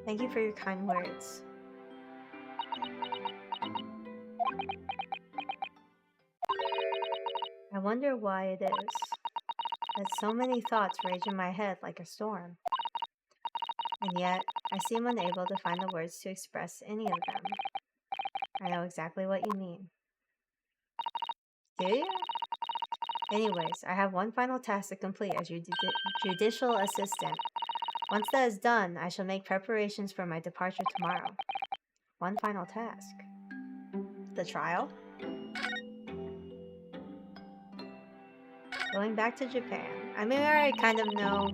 Thank you for your kind words. I wonder why it is that so many thoughts rage in my head like a storm. And yet, I seem unable to find the words to express any of them. I know exactly what you mean. Do you? Anyways, I have one final task to complete as your judicial assistant. Once that is done, I shall make preparations for my departure tomorrow. One final task. The trial? Going back to Japan. I mean, I already kind of know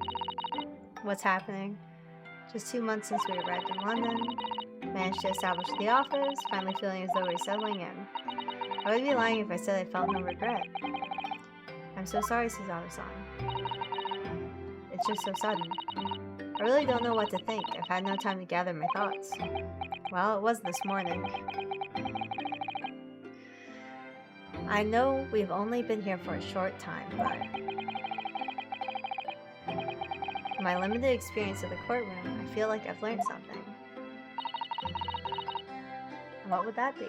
what's happening. Just 2 months since we arrived in London. Managed to establish the office, finally feeling as though we're settling in. I would be lying if I said I felt no regret. I'm so sorry, Susato-san. It's just so sudden. I really don't know what to think. I've had no time to gather my thoughts. Well, it was this morning. I know we've only been here for a short time, but in my limited experience of the courtroom, I feel like I've learned something. What would that be?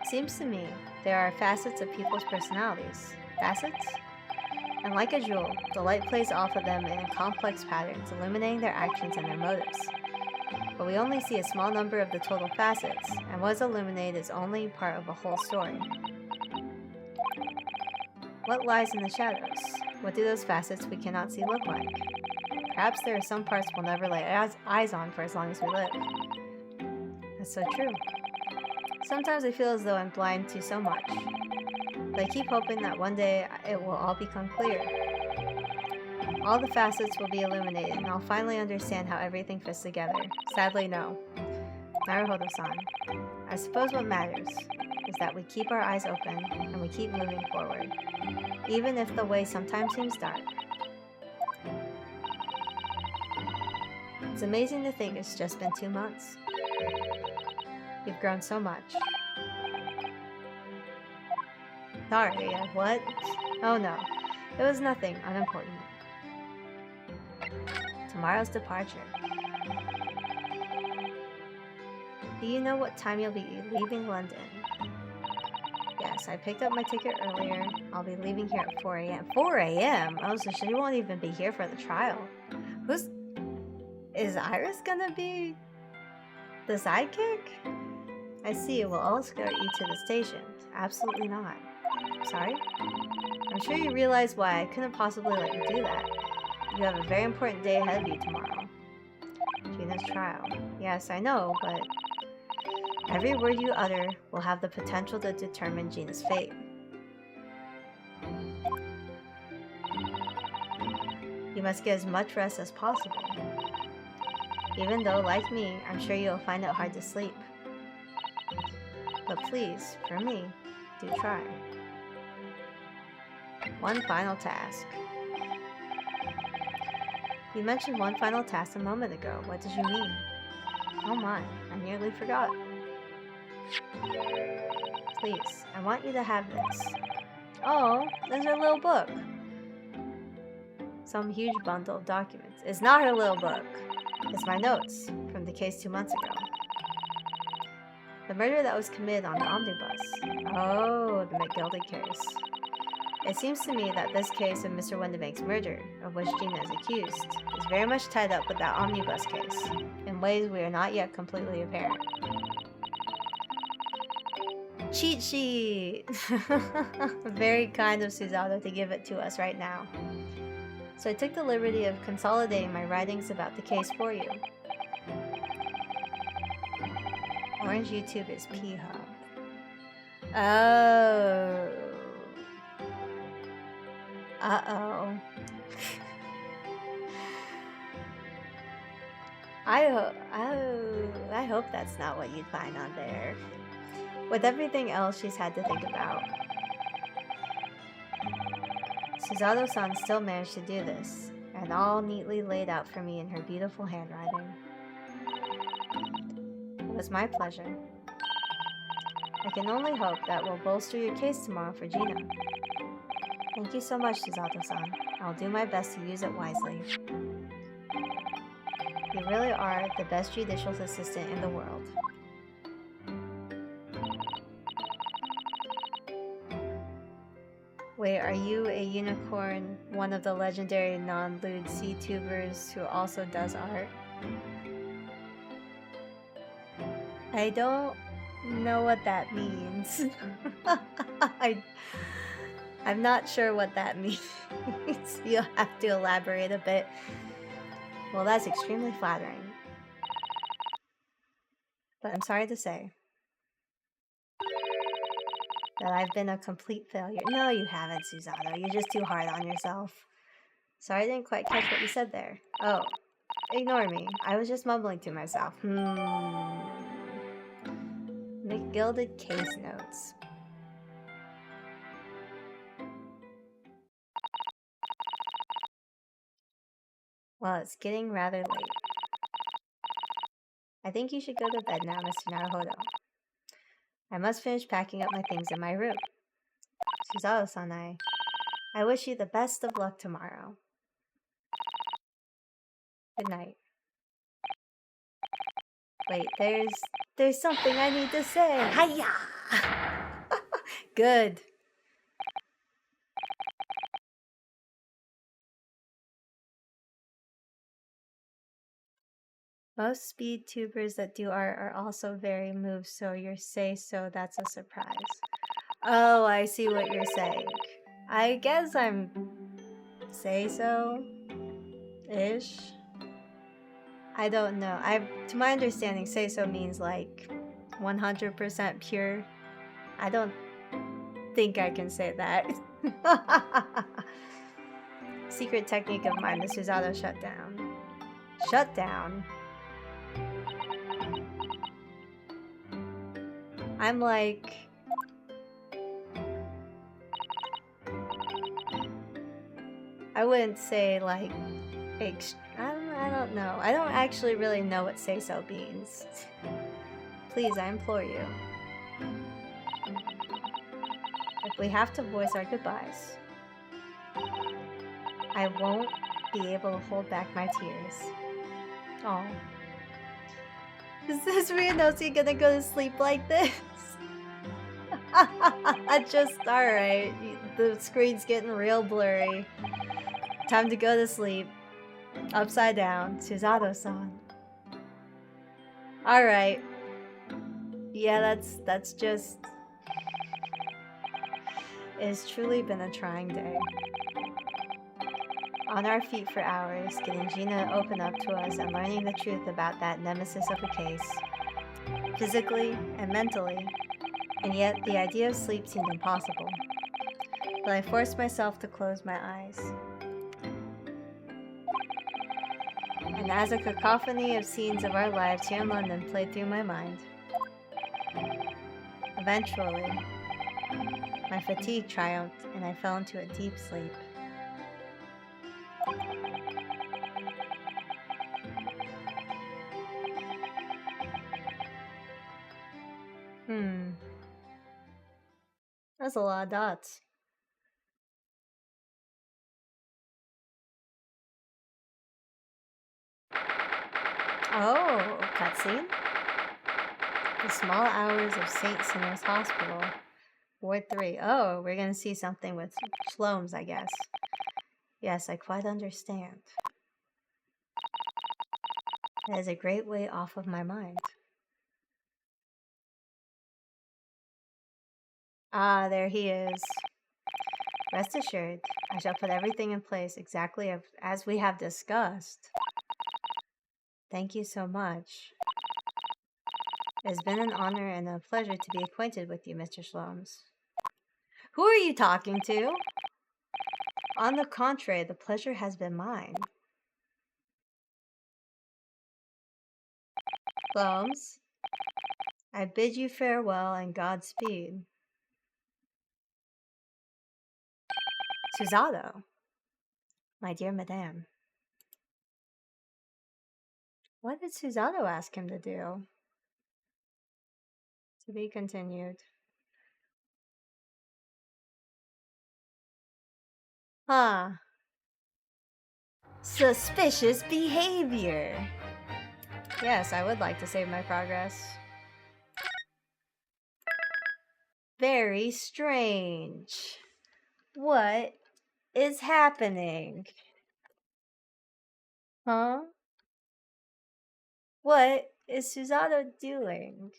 Seems to me there are facets of people's personalities. Facets? And like a jewel, the light plays off of them in complex patterns, illuminating their actions and their motives. but we only see a small number of the total facets, and what's illuminated is only part of a whole story. What lies in the shadows? What do those facets we cannot see look like? Perhaps there are some parts we'll never lay eyes on for as long as we live. That's so true. Sometimes I feel as though I'm blind to so much, but I keep hoping that one day it will all become clear. All the facets will be illuminated, and I'll finally understand how everything fits together. Sadly, no. Naruhodo-san, I suppose what matters is that we keep our eyes open and we keep moving forward, even if the way sometimes seems dark. It's amazing to think it's just been 2 months. You've grown so much. Sorry, what? Oh no, it was nothing unimportant. Tomorrow's departure. Do you know what time you'll be leaving London? Yes, I picked up my ticket earlier. I'll be leaving here at 4 a.m. 4 a.m.? Oh, so she won't even be here for the trial. Is Iris gonna be the sidekick? I see, we'll all escort you to the station. Absolutely not. Sorry? I'm sure you realize why I couldn't possibly let you do that. You have a very important day ahead of you tomorrow. Gina's trial. Yes, I know, but every word you utter will have the potential to determine Gina's fate. You must get as much rest as possible. Even though, like me, I'm sure you'll find it hard to sleep. But please, for me, do try. One final task. You mentioned one final task a moment ago. What did you mean? Oh my, I nearly forgot. Please, I want you to have this. Oh, there's her little book. Some huge bundle of documents. It's not her little book. It's my notes from the case 2 months ago. The murder that was committed on the omnibus. Oh, the McGildy case. It seems to me that this case of Mr. Windibank's murder, of which Gina is accused, is very much tied up with that omnibus case, in ways we are not yet completely apparent. Cheat sheet! Very kind of Suzato to give it to us right now. So I took the liberty of consolidating my writings about the case for you. Orange YouTube is P-Hub. Oh. Uh-oh. I hope that's not what you'd find on there. With everything else she's had to think about. Suzato-san still managed to do this, and all neatly laid out for me in her beautiful handwriting. It was my pleasure. I can only hope that will bolster your case tomorrow for Gina. Thank you so much, Suzato-san. I'll do my best to use it wisely. You really are the best judicial assistant in the world. Wait, are you a unicorn, one of the legendary non-lewd vtubers who also does art? I don't know what that means. I'm not sure what that means. You'll have to elaborate a bit. Well, that's extremely flattering. But I'm sorry to say that I've been a complete failure. No, you haven't, Suzato. You're just too hard on yourself. Sorry I didn't quite catch what you said there. Oh, ignore me. I was just mumbling to myself. McGilded case notes. Well, it's getting rather late. I think you should go to bed now, Mr. Naruhodo. I must finish packing up my things in my room. Suzato-san, I wish you the best of luck tomorrow. Good night. Wait, there's something I need to say. Hiya! Good. Most speed tubers that do art are also very moved, so your say so, that's a surprise. Oh, I see what you're saying. I guess I'm say so ish. I don't know. To my understanding, say so means like 100% pure. I don't think I can say that. Secret technique of mine, the Susato shutdown. Shutdown? I'm like... I wouldn't say like... I don't know. I don't actually really know what say so means. Please, I implore you. If we have to voice our goodbyes, I won't be able to hold back my tears. Oh. Is this Ryanosi gonna go to sleep like this? Just alright. The screen's getting real blurry. Time to go to sleep. Upside down. Susato-san. Alright. Yeah, that's just... It's truly been a trying day. On our feet for hours, getting Gina to open up to us and learning the truth about that nemesis of a case. Physically and mentally. And yet, the idea of sleep seemed impossible. But I forced myself to close my eyes. And as a cacophony of scenes of our lives here in London played through my mind, eventually, my fatigue triumphed and I fell into a deep sleep. That's a lot of dots. Oh, cutscene? The Small Hours of St. Sinner's Hospital. Ward 3. Oh, we're gonna see something with Shlomes, I guess. Yes, I quite understand. That is a great weight off of my mind. Ah, there he is. Rest assured, I shall put everything in place exactly as we have discussed. Thank you so much. It has been an honor and a pleasure to be acquainted with you, Mr. Shlomes. Who are you talking to? On the contrary, the pleasure has been mine. Shlomes, I bid you farewell and Godspeed. Susato, my dear madame. What did Susato ask him to do? To be continued. Huh. Suspicious behavior. Yes, I would like to save my progress. Very strange. What is happening? Huh? What is Susato doing?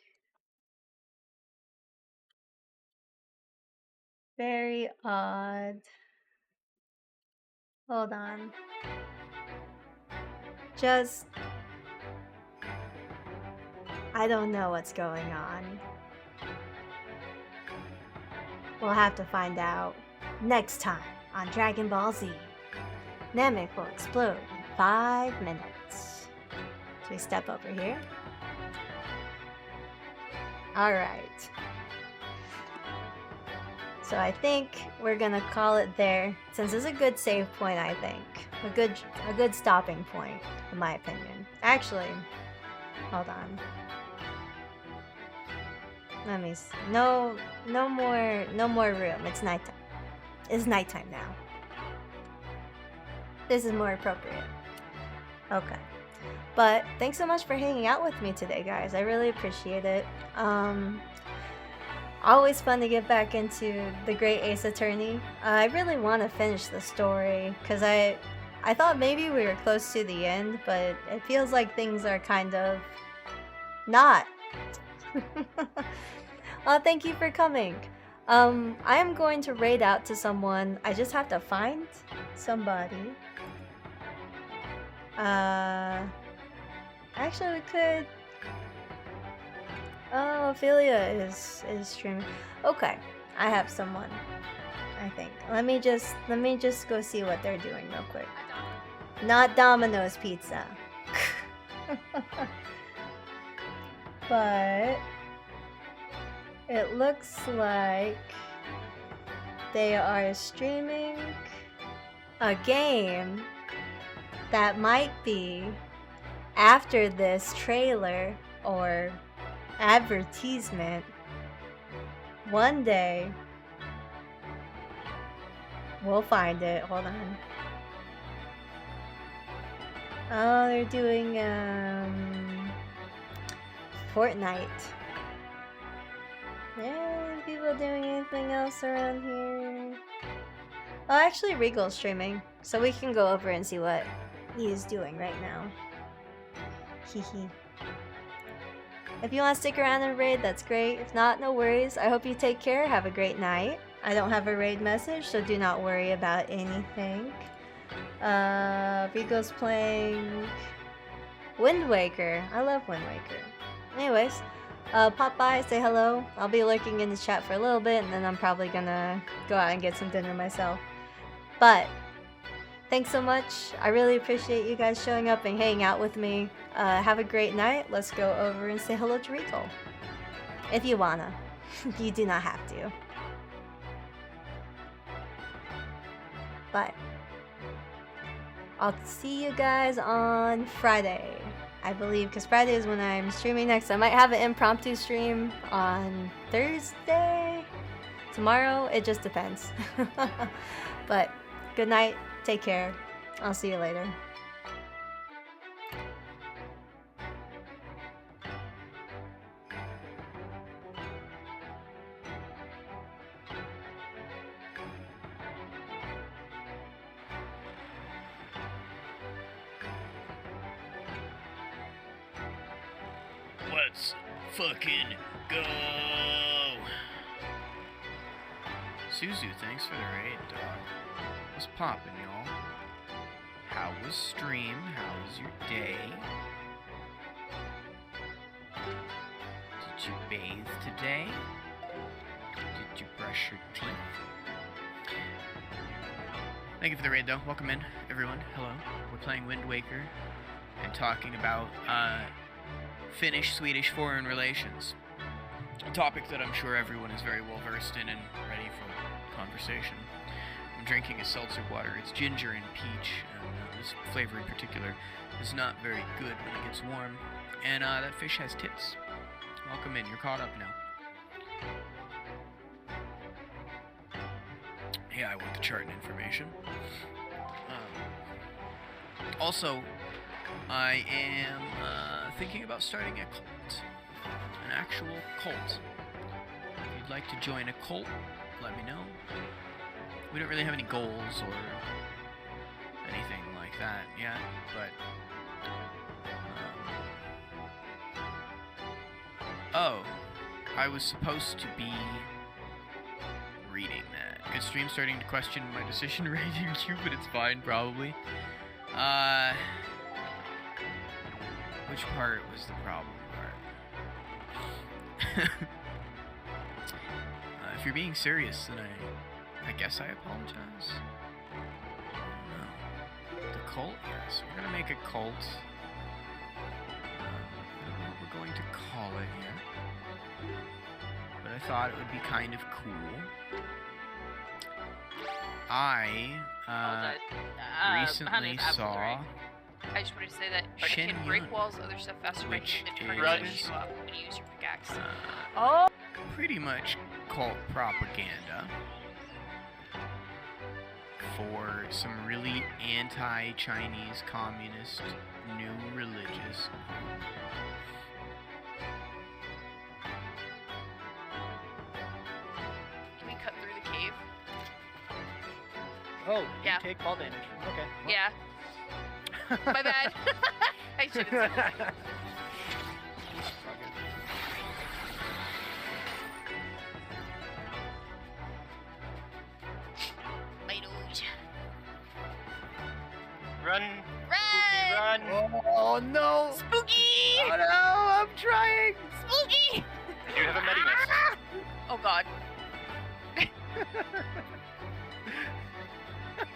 Very odd. Hold on. I don't know what's going on. We'll have to find out next time on Dragon Ball Z. Namek will explode in 5 minutes. So we step over here. Alright. So I think we're gonna call it there, since it's a good save point, I think. A good stopping point, in my opinion. Actually, hold on. Let me see. No more room. It's nighttime. It's nighttime now. This is more appropriate. Okay. But thanks so much for hanging out with me today, guys. I really appreciate it. Always fun to get back into the Great Ace Attorney. I really want to finish the story because I I thought maybe we were close to the end, but it feels like things are kind of not. Well, thank you for coming. I am going to raid out to someone. I just have to find somebody. Actually, we could. Oh, Ophelia is streaming. Okay, I have someone. I think. Let me just go see what they're doing real quick. Not Domino's Pizza. But it looks like they are streaming a game that might be after this trailer or advertisement. One day we'll find it. Hold on. Oh, they're doing Fortnite. Yeah, people doing anything else around here? Oh, actually, Regal's streaming, so we can go over and see what he is doing right now. Hehe. If you want to stick around and raid, that's great. If not, no worries. I hope you take care. Have a great night. I don't have a raid message, so do not worry about anything. Regal's playing Wind Waker. I love Wind Waker. Anyways, pop by, say hello. I'll be lurking in the chat for a little bit, and then I'm probably gonna go out and get some dinner myself. But thanks so much. I really appreciate you guys showing up and hanging out with me. Have a great night. Let's go over and say hello to Rico. If you wanna. You do not have to. But I'll see you guys on Friday, I believe, because Friday is when I'm streaming next. I might have an impromptu stream on Thursday, tomorrow, it just depends. But good night, take care, I'll see you later. Let's fucking go! Suzu, thanks for the raid, dog. What's poppin', y'all? How was stream? How was your day? Did you bathe today? Did you brush your teeth? Thank you for the raid, though. Welcome in, everyone. Hello. We're playing Wind Waker and talking about, Finnish-Swedish foreign relations. A topic that I'm sure everyone is very well versed in and ready for conversation. I'm drinking a seltzer water. It's ginger and peach, and this flavor in particular is not very good when it gets warm. And that fish has tits. Welcome in. You're caught up now. Yeah, I want the chart and information. Also, I am thinking about starting a cult. An actual cult. If you'd like to join a cult, let me know. We don't really have any goals or anything like that yet, but... Oh, I was supposed to be reading that. Good stream, starting to question my decision rating you, but it's fine, probably. Which part was the problem part? If you're being serious, then I guess I apologize. No. The cult? Yes, we're gonna make a cult. I don't know what we're going to call it yet. But I thought it would be kind of cool. I recently saw... I just wanted to say that you can break walls, other stuff faster by hitting the target and show up when you use your pickaxe. Oh! Pretty much cult propaganda for some really anti-Chinese communist new religious. Can we cut through the cave? Oh, yeah. You take fall damage. Okay. Well. Yeah. My bad. I should have said that. My nose. Run! Run! Run! Oh no! Spooky! Oh no! I'm trying! Spooky! I do have a Medimus. Oh god.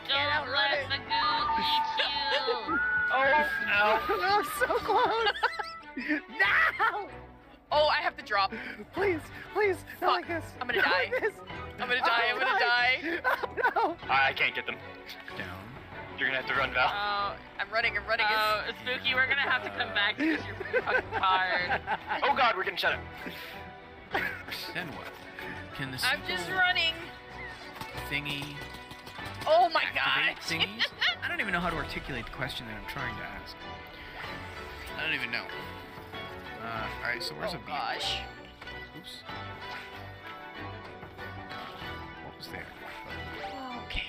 Don't let the goo eat you. Oh, ow. I'm so close! No! Oh, I have to drop. Please, please, not Fuck. like this. I'm gonna Not die. like this. I'm gonna die, I'm gonna die. Oh no! I can't get them. Down. You're gonna have to run, Val. Oh, I'm running. oh, Spooky, we're gonna have to come back because you're fucking tired. Oh god, we're getting shut up. Then what? Can the I'm just simple running. thingy Oh my activate god. thingies? I don't even know how to articulate the question that I'm trying to ask. I don't even know. Alright, so where's Oh a beat? gosh. Oops. What was there? Okay.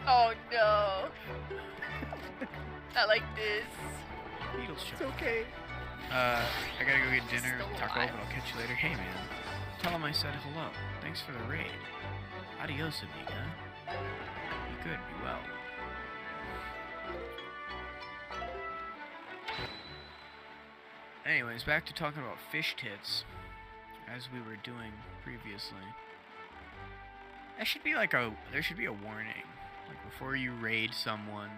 Oh no. Not like this. Beatles show. It's okay. I gotta go get dinner Still with Taco, alive. but I'll catch you later. Hey man, tell him I said hello. Thanks for the raid. Adios, amiga. Be good, be well. Anyways, back to talking about fish tits, as we were doing previously. There should be like there should be a warning, like before you raid someone.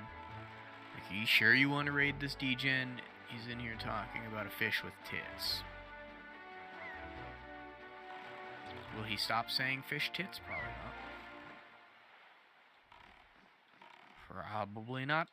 Like, are you sure you want to raid this degen? He's in here talking about a fish with tits. Will he stop saying fish tits? Probably not. Probably not.